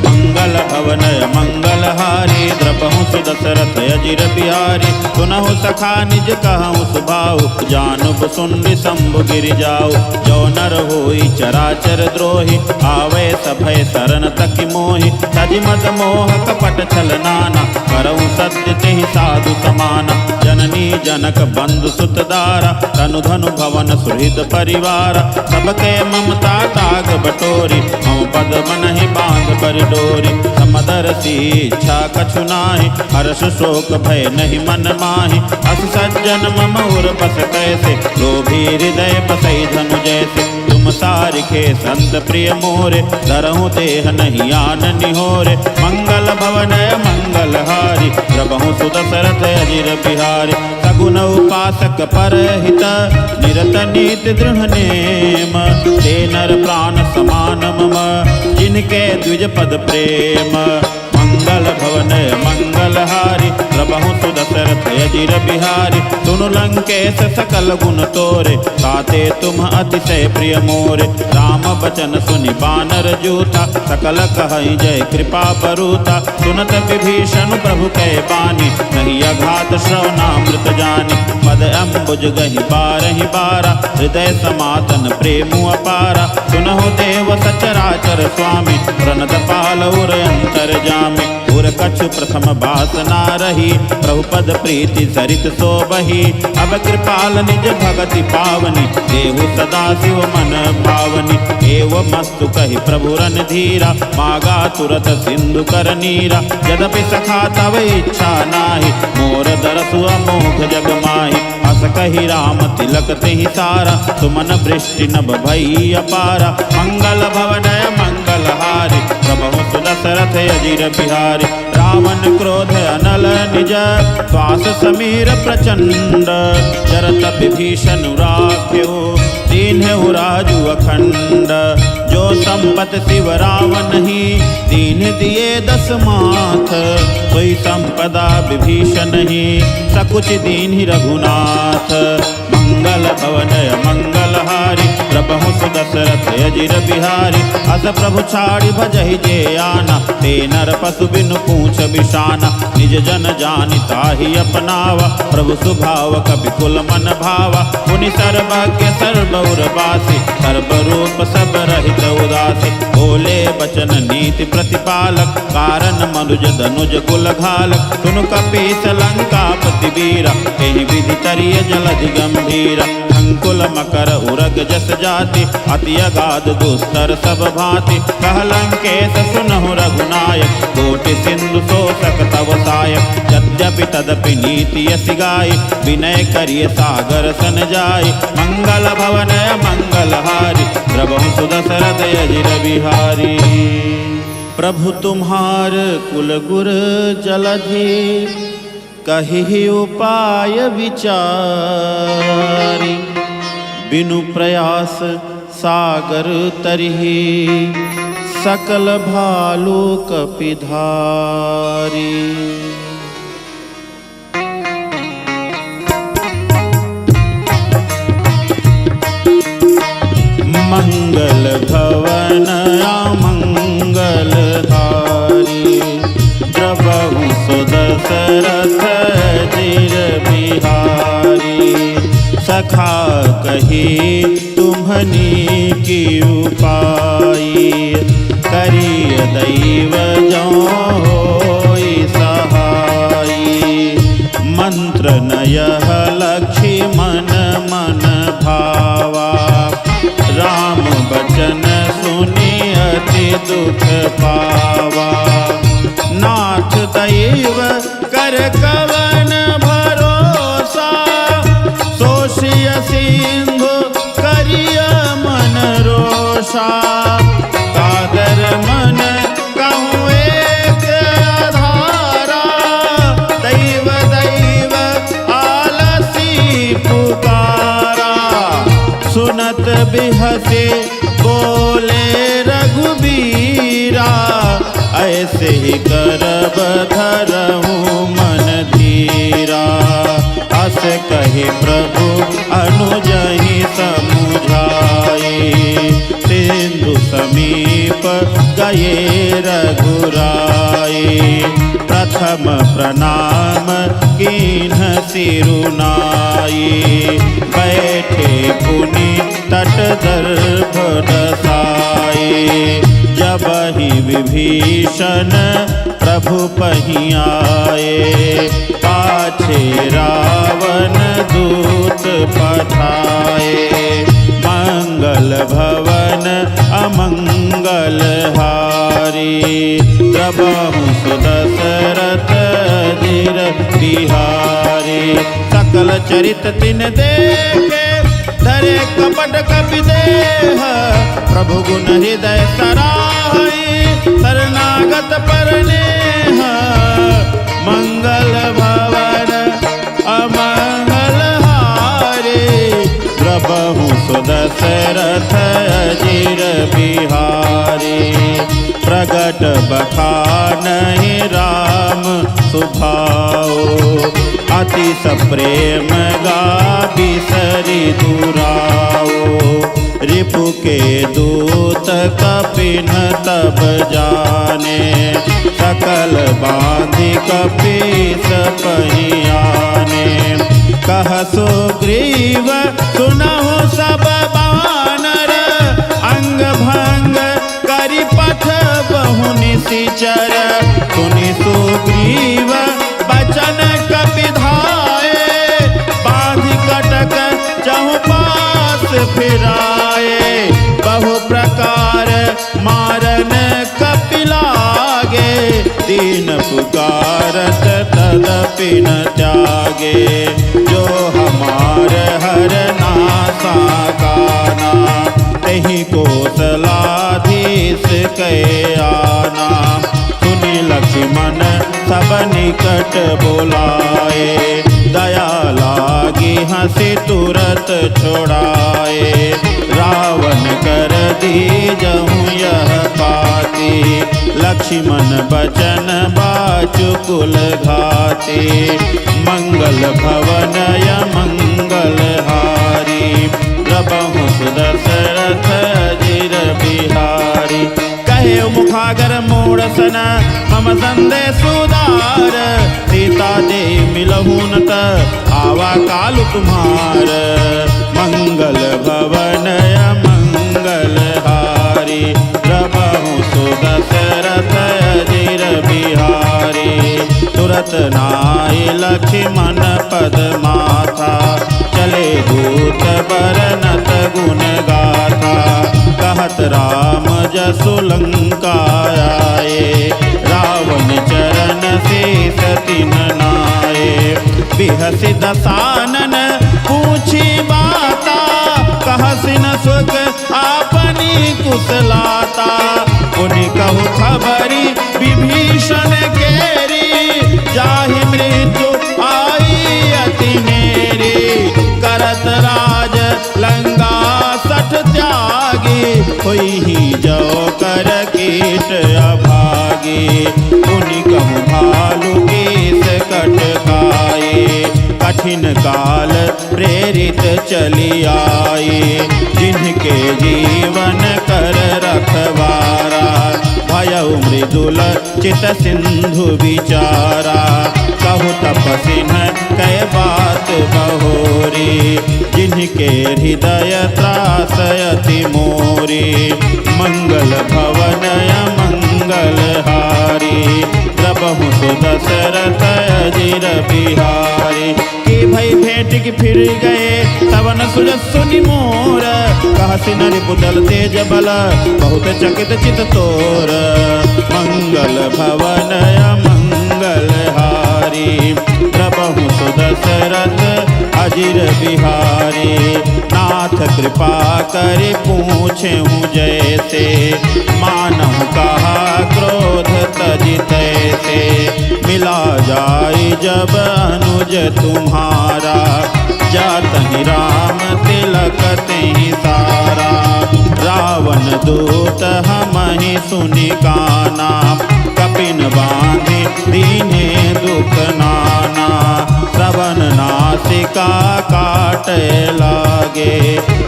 मंगल भवनय मंगलहारी द्रपहु सुदशरथ अजिर बिहारी सुनहु सखा निज कहु सुभाऊ जानब सुनि शंभु गिरि जाऊ जो नर होई चराचर द्रोही आवे सभय शरण तकि मोहि तजि मद मोह कपट छल नाना करहु सत्य तेहि साधु समाना जननी जनक बंधु सुत दारा तनु धनु भवन सुहृद परिवार सबके ममता ताग बटोरी हम पद मनहि बांध पर डोरी समदर्शी इच्छा कछु नाही, हर्ष शोक भय नहीं मन माहि। अस सज्जन मम उर बस कैसे, लोभी हृदय बसई धनु जैसे। तुम सारिखे संत प्रिय मोरे, धरहु देह नहीं आन निहोरे। मंगल भवन मंगल हारी, प्रभु सुदशरथ अजिर बिहारी। सगुन उपासक परहित, निरत नीति दृढ़ नेम। ते नर प्राण समान मम, जिनके द्विज पद प्रेम। मंगल भवन मंगल हारी, प्रभु सुदशरथ अजिर बिहारी। सुनु लंकेश सकल गुण तोरे, ताते तुम अतिशय प्रिय मोरे। राम बचन सुनि बानर जूथा, सकल कहई जय कृपा बरूथा। सुनत विभीषण प्रभु कै बानी, नहीं अघात श्रवणामृत जानी। पद अम्बुज गहि बारहि बारा, हृदय समातन प्रेमु अपारा। सुनहु देव सचराचर स्वामी, प्रणत पाल उर अंतर जामी। उर कछु प्रथम बासना रही, प्रभु पद प्रीति सरित सो बही। अब कृपाल निज भगति पावनी, देहु सदा शिव मन भावनी। एवं मस्तु कहि प्रभु रणधीरा, मागा तुरत सिंधु कर नीरा। यद्यपि सखा तव इच्छा नाही, मोर दरसु अमोघ जग माही। अस कहि राम तिलक तेहि सारा, सुमन वृष्टि नभ भई अपारा। मंगल भवन मंगल हारी, प्रभु सुदशरथ अजिर बिहारी। रावण क्रोध अनल निज, श्वास समीर प्रचंड। जरत विभीषण राख्यो, दीन्हु राजु अखंड। जो संपत शिव रावण ही, दीन दिए दस माथ। सोई संपदा विभीषण ही, सकुच दीन्हि रघुनाथ। मंगल भवन मंगल हारी, प्रभु सुदशरथ अजिर बिहारी। अस प्रभु छाड़ी भजहि जे आना, ते नर पशु बिनु पूछ बिशाना। निज जन जानि ताहि अपनावा, प्रभु सुभाव कपि कुल मन भावा। मुनि सर्वज्ञ सर्व उर्वासी, सर्व रूप सब रहित उदासी। बोले बचन नीति प्रतिपालक, कारण मनुज धनुज कुल घालक। सुनु कपीस लंकापति वीरा, तेहि विधि तरिय जलधि गंभीरा। अंकुल मकर उरग जस जाति, अति अगाध दुस्तर सब भांति। कह लंकेश सुनहु रघुनायक, कोटि सिंधु शोषक तव सायक। यद्यपि तदपि नीति यस गाई, विनय करिय सागर सन जाई। मंगल भवन मंगल हारी, प्रभु सुदशरथ अजिर बिहारी। प्रभु तुम्हार कुल गुर जलधि, कहि उपाय विचारी। बिनु प्रयास सागर तरिहि, सकल भालु कपिधारी। मंगल भवन अमंगल हारी, प्रभु सुदशरथ अजिर बिहारी। सखा कही तुम्हनी की उपाई, करिय दैव जो होई सहाई। मंत्र नयह लक्ष्मण मन भावा, राम बचन सुनि अति दुख पावा। नाथ दैव कर कवन भरोसा, सोषिय सिंधु करिय मन रोषा। कादर मन कहूँ एक आधारा, दैव दैव आलसी पुकारा। सुनत बिहसे बोले रघुबीरा, ऐसे ही करब धरहूँ मन धीरा। अस कहे प्रभु अनुजहि समुझाए, सिंधु समीप गए रघुराए। प्रथम प्रणाम कीन्ह सिरुनाई, बैठे पुनि तट दर्भ दसाए। जब ही विभीषण प्रभु पहियाए, पाछे रावण दूत पठाए। मंगल भवन अमंगल हारी, द्रबहु सुदशरथ अजिर बिहारी। सकल चरित तिन देखे धरे कपट कपि देह, प्रभु गुण हृदय सराहि शरणागत पर नेह। मंगल भवन अमंगल हारे, द्रबहु सुदशरथ अजिर बिहारी। प्रगट बखानहि राम सुभाओ, अति सप्रेम गाबी सरि दुराओ। रिपु के दूत कपिन तब जाने, सकल बांधि कपीस पहियाने। कह सुग्रीव सुनहु सब बानर, अंग भंग करि पठ बहु निशिचर। सुनि सुग्रीव बचन कपि धाये, बांधि कटक चहु पास फिराए। बहु प्रकार मारन कपि लागे, दीन पुकारत तदपि न त्यागे। जो हमार हर नासा काना, तहि कौशलाधीश कै आना। सुनि लक्ष्मण सब निकट बोलाए, दया लागी हंसी तुरत छोड़ाए। रावण कर दीजहु यह पाती, लक्ष्मण बचन बाचु कुल घाती। मंगल भवन मंगल हारी, द्रबहु सुदशरथ अजिर बिहारी। कहे मुखागर मोड़ सन मम संदेश सुधार, सीता दे मिलहु न त आवा काल तुम्हार। मंगल भवन मंगल हारी, द्रबहु सुदशरथ अजिर बिहारी। तुरत नाई लक्ष्मण पद माथा, चले दूत बरनत गुण गाथा। कहत राम जसु लंका आए, रावण चरण शीस तिन नाए। बिहसि दसानन पूछी बाता, कहसि न सुख आपनी कुशलाता। पुनि कहु खबरी विभीषण केरी, जाहि मृत्यु आई अति नेरी। करत राज लंका सठ त्यागी, होई ही जो कर कीट अभागी। पुनि कहु भालु केस कट खाए, कठिन काल प्रेरित चली आई। जिनके जीवन कर रखवारा, भयउ मृदुल चित सिंधु विचारा। कहु तपसिन कै बात बहोरी, जिनके हृदय त्रास अति मोरी। मंगल भवन मंगल हारी, द्रबहु सुदशरथ अजिर बिहारी। कि भई भेंट की फिर गए तवन सुजस सुनि मोर, कहसि नरि पुतल तेज बल बहुत चकित चित तोर। मंगल भवन मंगल हारी, द्रबहु सुदशरथ अजिर बिहारी। नाथ कृपा करि पूछेहु जैसे, मानहु कहा क्रोध तजि तैसे। मिला जाई जब अनुज तुम्हारा, जातहि राम तिलक तेहि सारा। रावण दूत हमहि सुनि काना, कपिन बांधि दीने दुख नाना। श्रवण नासिका काट लागे,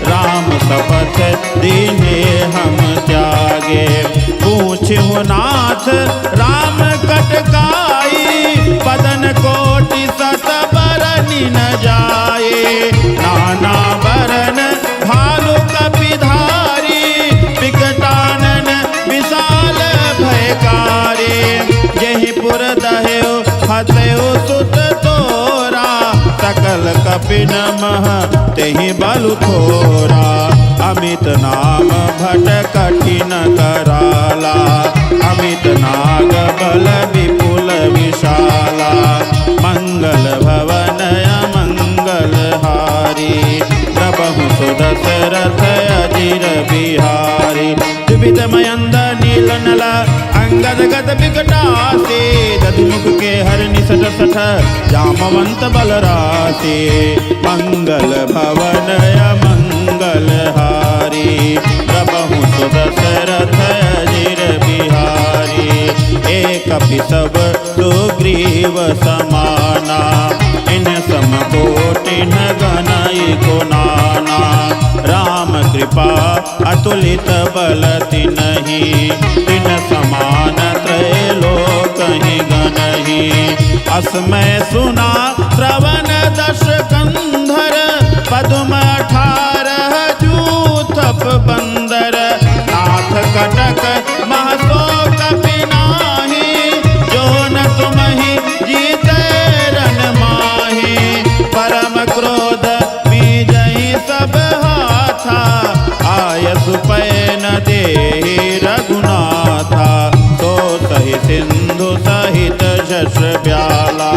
राम शपथ दीने हम त्यागे। पूछहु नाथ राम कटकाई, बदन कोटि सत बरनि न जाए। नाना बरन भालु कपि धारी, विकटानन विशाल भयकारी। यही पुर दह्यो हत्यो सुत तोरा, सकल कपिन मह तेहि बलु थोरा। अमित नाम भट कठिन कराला, अमित नाग बल विपुल विशाला मंगल भवन मंगल हारी प्रभु सुदशरथ अजिर बिहारी विविध मयंद नील नला अंगद गद विकटासी दधिमुख के हर निसठ सठ जामवंत बलरासी मंगल भवन मंगल हारी प्रभु सुदशरथ अजिर बिहारी एक सब सुग्रीव समाना इन समकोटि न गणई को नाना राम कृपा अतुलित बल तिन्हि तिन समान त्रैलोक ही गणहि अस्मै सुना श्रवण दश कंधर पद्म 18 जूथप बंदर नाथ कटक महशोक बिनाहि जो न तुम्हि जीते रन माहि परम क्रोध बीजहि सब हाथा आयसु पैन देहि रघुनाथा तो सहि सिंधु सहित शश ब्याला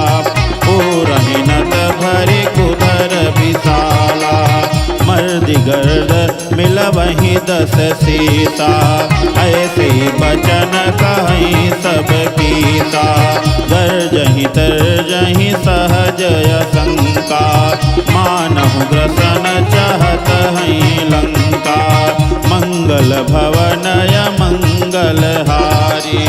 पूरहि नत भरि कुधर विशाला मर्दि गर्द मिलवहि 10 सीता ऐसे बचन कहीं सब कीता गर्जहि तर्जहि सहज शंका मानहु ग्रसन चाहत हैं लंका मंगल भवनय मंगल हारी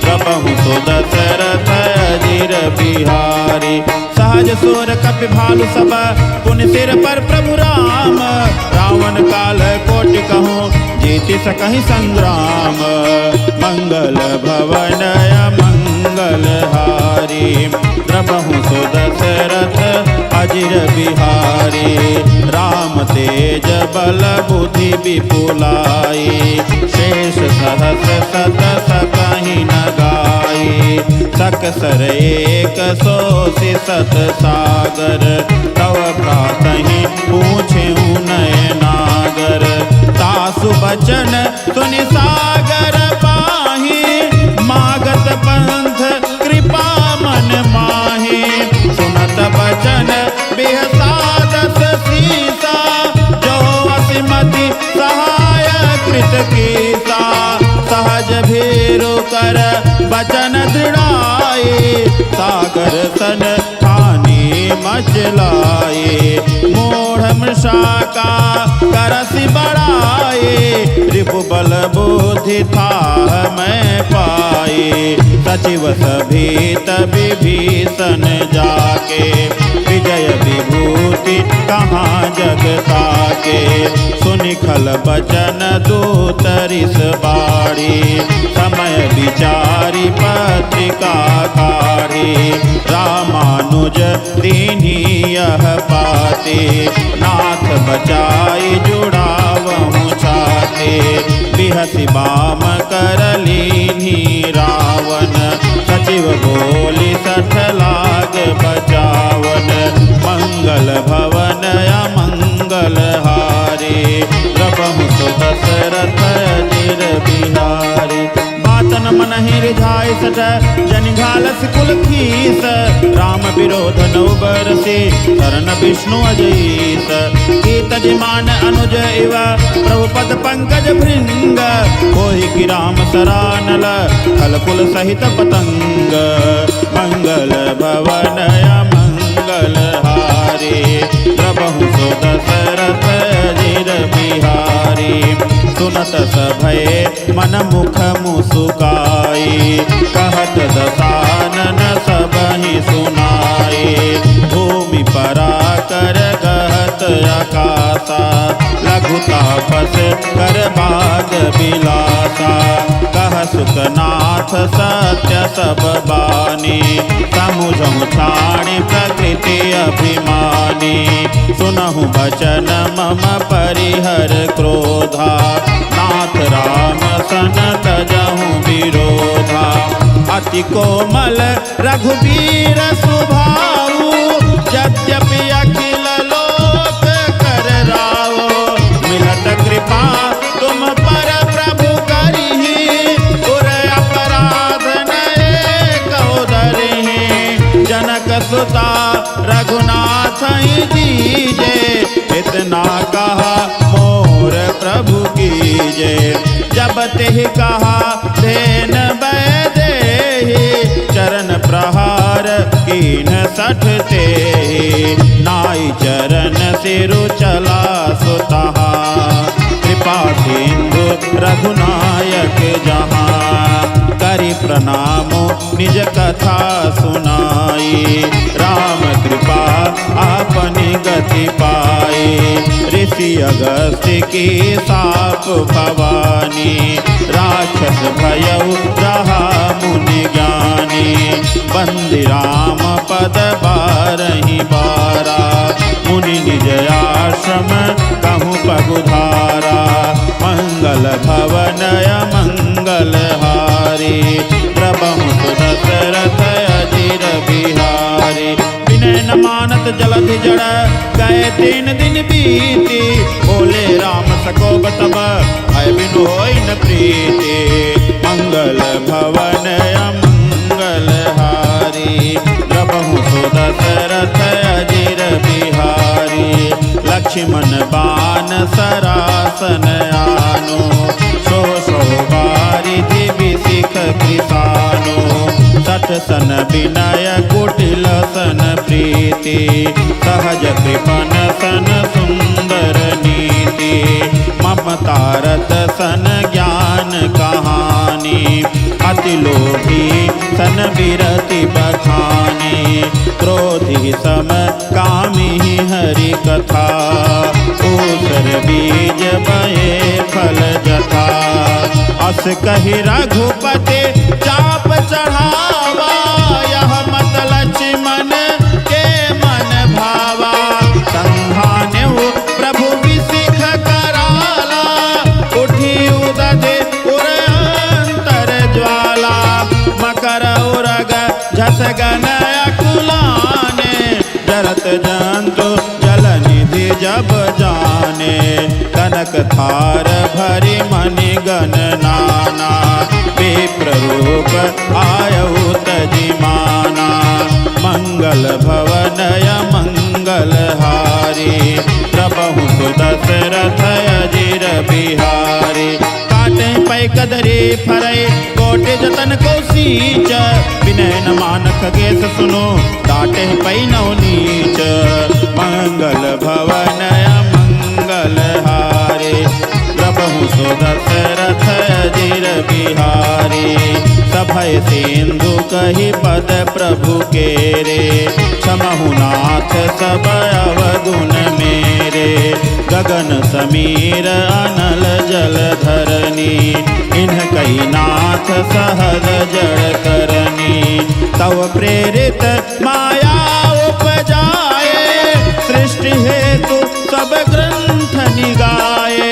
प्रभु सुदशरथ अजिर बिहारी सहज सुर कपि भालु सब पुनि सिर पर प्रभु राम रावण काल कोटि कहूँ जीति सकहि संग्राम मंगल भवनय मंगल हारी प्रभु सुदशरथ अजिर बिहारी राम तेज बल बुद्धि विपुलाई शेष सहस सत सकहि न गाई सकसर एक सोसि सत सागर तव प्रातहि पूछेउ नय नागर तासु बचन सुनि सागर पाहि मागत पंथ कृपा मन माहि सुनत बचन बिहसादस सीसा जो असिमति सहाय कृत कीसा सहज भीरु कर बचन दृढ़ाए सागर सन ठानी मचलाए मूढ़ मृषा का करसि बढ़ाए रिपु बल बुद्धि था मैं पाए सचिव सभीत विभीषण जाके विजय विभूति कहाँ जगता के सुनिखल बचन दूतरिस बाड़ी समय विचारी पत्रिका काढ़ी रामानुज दीन्ही यह पाते नाथ बचाई जुड़ावहु छाते बिहसि बाम करलीन्ही रावण सचिव बोली 60 लाग बचावन मंगल भवन मंगल हारी प्रभु सुदशरथ अजिर बिहारी बातन मनहि रिझाय सठ जनि घालस कुल खीस राम विरोध नौ बरसे शरण विष्णु अजईस कीत जिमान अनुज इव प्रभु पद पंकज भृंग कोहि की राम सरानल खल कुल सहित पतंग मंगल भवनय मंगल हारी प्रभु सुदशरथ अजिर बिहारी सुनत सभय मन मुख मुसुकाई कहत दसानन सबहि सुनाई भूमि परा कर गहत आकाशा लघु तापस कर बाग बिलासा कह सुखनाथ सत्य सब बानी समुझहु छाणी प्रकृति अभिमानी सुनहु बचन मम परिहर क्रोधा नाथ राम सन तजहु विरोधा अति कोमल रघुबीर सुभाऊ यद्यपि अखिल लोक कर राओ मिलत कृपा तुम पर प्रभु करिहि उर अपराध सुता रघुनाथ ही दीजे, इतना कहा मोर प्रभु कीजे। जब तेहि कहा धेन बैदेहि, चरण प्रहार कीन सठ तेहि। नाई चरण सिरु चला सुतहा, कृपा सिंधु रघुनायक जहाँ। करि प्रणामो निज कथा सुनाई, राम कृपा आपनि गति पाई। ऋषि अगस्त्य की साप भवानी, राक्षस भयउ रहा मुनि ज्ञानी। बंदी राम पद बारहि बारा, मुनि निज आश्रम कहूँ पगुधारा। मंगल भवन मंगल हारी, प्रभु दशरथ अजिर बिहारी। विनय न मानत जलधि जड़, गए 3 दिन बीती। बोले राम सकोब तब, भय बिनु होई न प्रीति। मंगल भवन मंगल हारी, प्रभु दशरथ अजिर बिहारी। लक्ष्मण बान सरासन आनो, सो बारिधि बिसिख कृसानो। 60 सन विनय कुटिल सन प्रीति, सहज कृपन सन सुंदर नीति। ममता रत सन ज्ञान कहानी, अति लोभी सन विरति बखानी। क्रोधी सम कामी हरि कथा, ऊसर बीज बहे फल जथा। अस कहि रघुपति चाप चढ़ावा, यह मत लक्ष्मण के मन भावा। संधान्यु प्रभु बिसिख कराला, उठी उदधि उर अंतर ज्वाला। मकर उरग झस गन अकुलाने, जरत जंतु जल निधि जब जाने। कनक थार भरि मणि गण नाना, विप्र रूप आयउ तजिमाना। मंगल भवन मंगल हारी, प्रभु दशरथ अजिर बिहारी। काटे पै कदरे फरै, कोटि जतन को सींच। विनय न मान खगेश सुनो, डाटे पै नौ नीच। मंगल भवन मंगल हारी, प्रभु दशरथ अजिर बिहारी। सभय सिंधु कहि पद प्रभु केरे, क्षमहु नाथ सब अवगुण मेरे। गगन समीर अनल जल धरनी, इन्ह कही नाथ सहज जड़ करनी। तव प्रेरित माया उपजाए, सृष्टि हेतु सब ग्रंथ निगाए।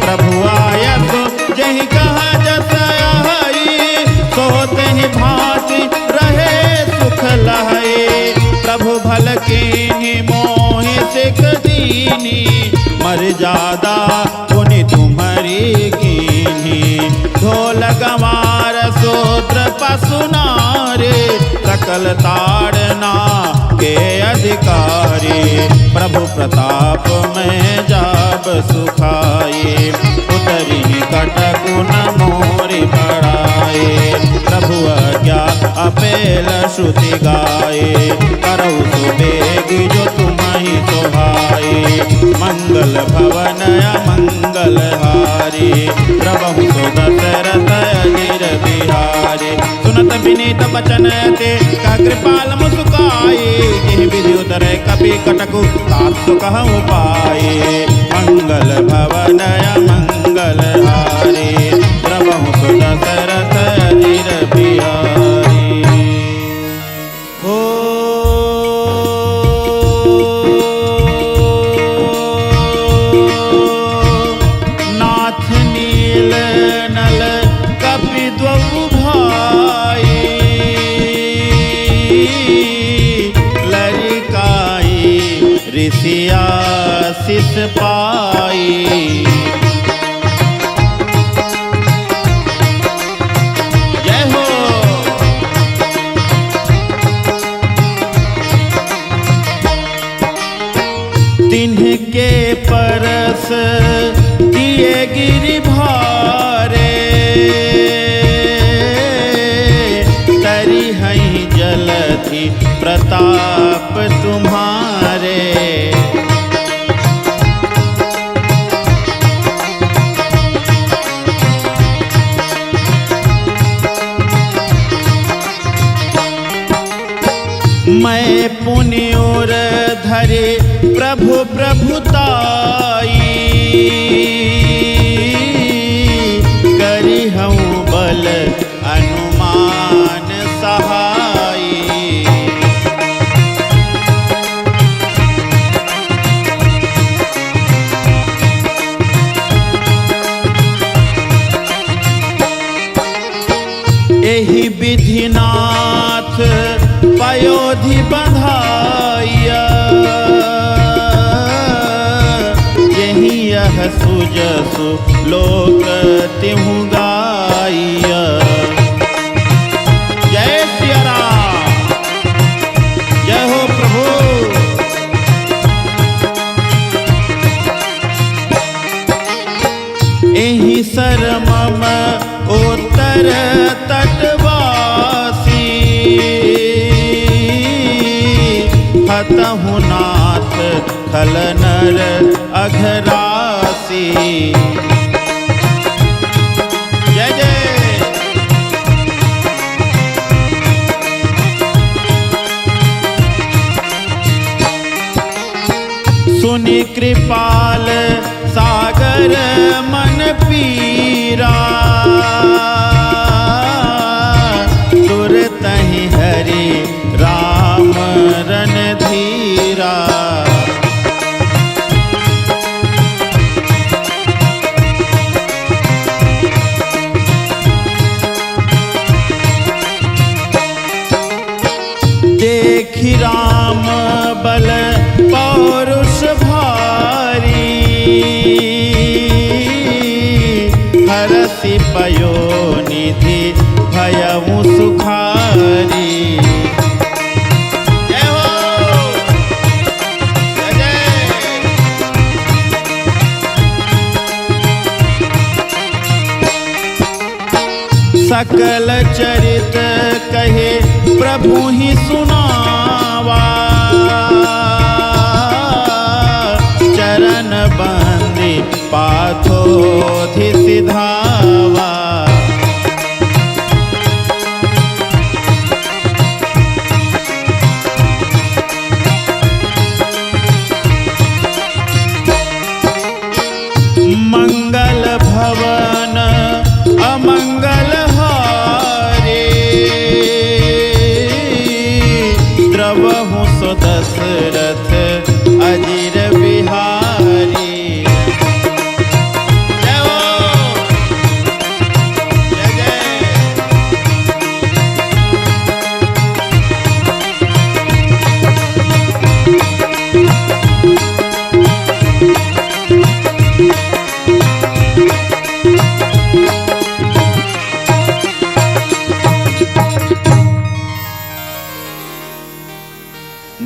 प्रभु आयत जहि कहा जस आई, सो तहि भांति रहे सुख लहै। प्रभु भल कीन्हि मोहि सिख दीनी, मर्यादा पुनि तुम्हारी कीन्ही। ढोल गंवार शूद्र पशु नारी, सकल ताड़ना के अधिकारी। प्रभु प्रताप में जाब सुखाए, उतरी कटकु न मोरि बढ़ाए। प्रभु आज्ञा अपेल श्रुति गाए, करऊ सुबेगी जो तुम्हि सोहाए। मंगल भवन मंगल हारी, प्रभु दशरथ अजिर बिहारी। सुनत विनीत बचन ते, का कृपाल मुस्काई। यह विधि उतरे कपि कटकु, तात कहूँ पाए। मंगल भवन मंगल हारी, प्रभु दशरथ अजिर बिहारी। नाथ नील नल कपि द्वौ भाई, लरिकाई ऋषि आशीष पाई। जय हो। किए गिरि भारे, तरी हई जलधि प्रताप तुम्हारे। मैं पुण्य और धरे प्रभु प्रभुताई, करी हूँ बल अनुमान सहाई। एहि विधिनाथ पयोधि बंधाइया, यही यह सुजसु लोक तिहु गाइया। जय सिया राम, जय हो प्रभु। एहि सरमम उत्तर तटवासी, हतहु नाथ खल नर अघरासी। जय जय। सुनि कृपाल सागर मन पीरा, तुरतहि हरि राम रणधीरा। देखि राम बल पौरुष भारी, हरसि पयोनिधि भयउ सुखारी। जय हो, जय जय। सकल चरित कहे प्रभु ही सुनावा, चरण बंदी पाथोधि सिधावा। मंगल भवन अमंगल हारे, द्रवहु सो दशरथ अजिर बिहारी। जय हो, जय जय।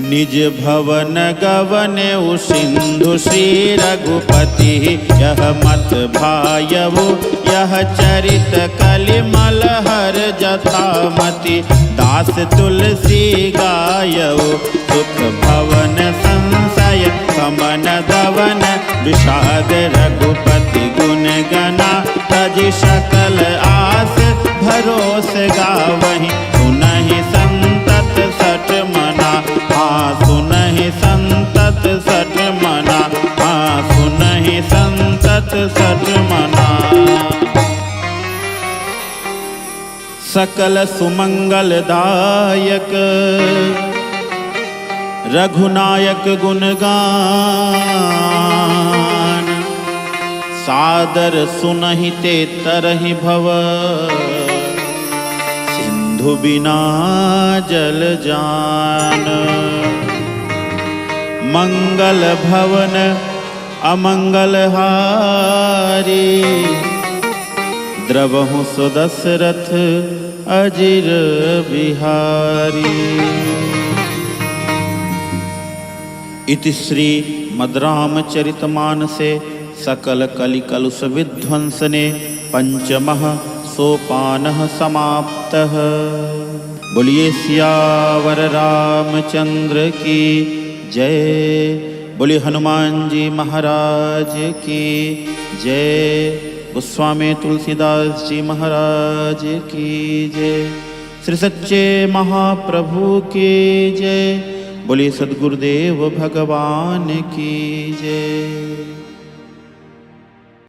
निज भवन गवने सिंधु श्री रघुपति, यह मत भायवु यह चरित कलिमल हर जथामति। दास तुलसी गायवु सुख भवन संशय कमन दवन, विषाद रघुपति गुण गना तज सकल आस भरोस गावहि। सुनहि संतत सठ मना, हाँ सुनहि संतत सठ मना, हाँ सुनहि संतत सठ मना। सकल सुमंगल दायक रघुनायक गुणगान, सादर सुनहि ते तरहि भव, सिंधु बिना जल जान। मंगल भवन अमंगल हारी, द्रवहु सो दशरथ अजिर बिहारी। इति श्री मद्रामचरितमानसे सकल कलिकलुष विध्वंसने पंचमः सोपानः समाप्तः। बोलिए सियावर रामचंद्र की जय। बोलिए हनुमान जी महाराज की जय। गोस्वामी तुलसीदास जी महाराज की जय। श्री सच्चे महाप्रभु की जय। बोलिए सद्गुरुदेव भगवान की जय।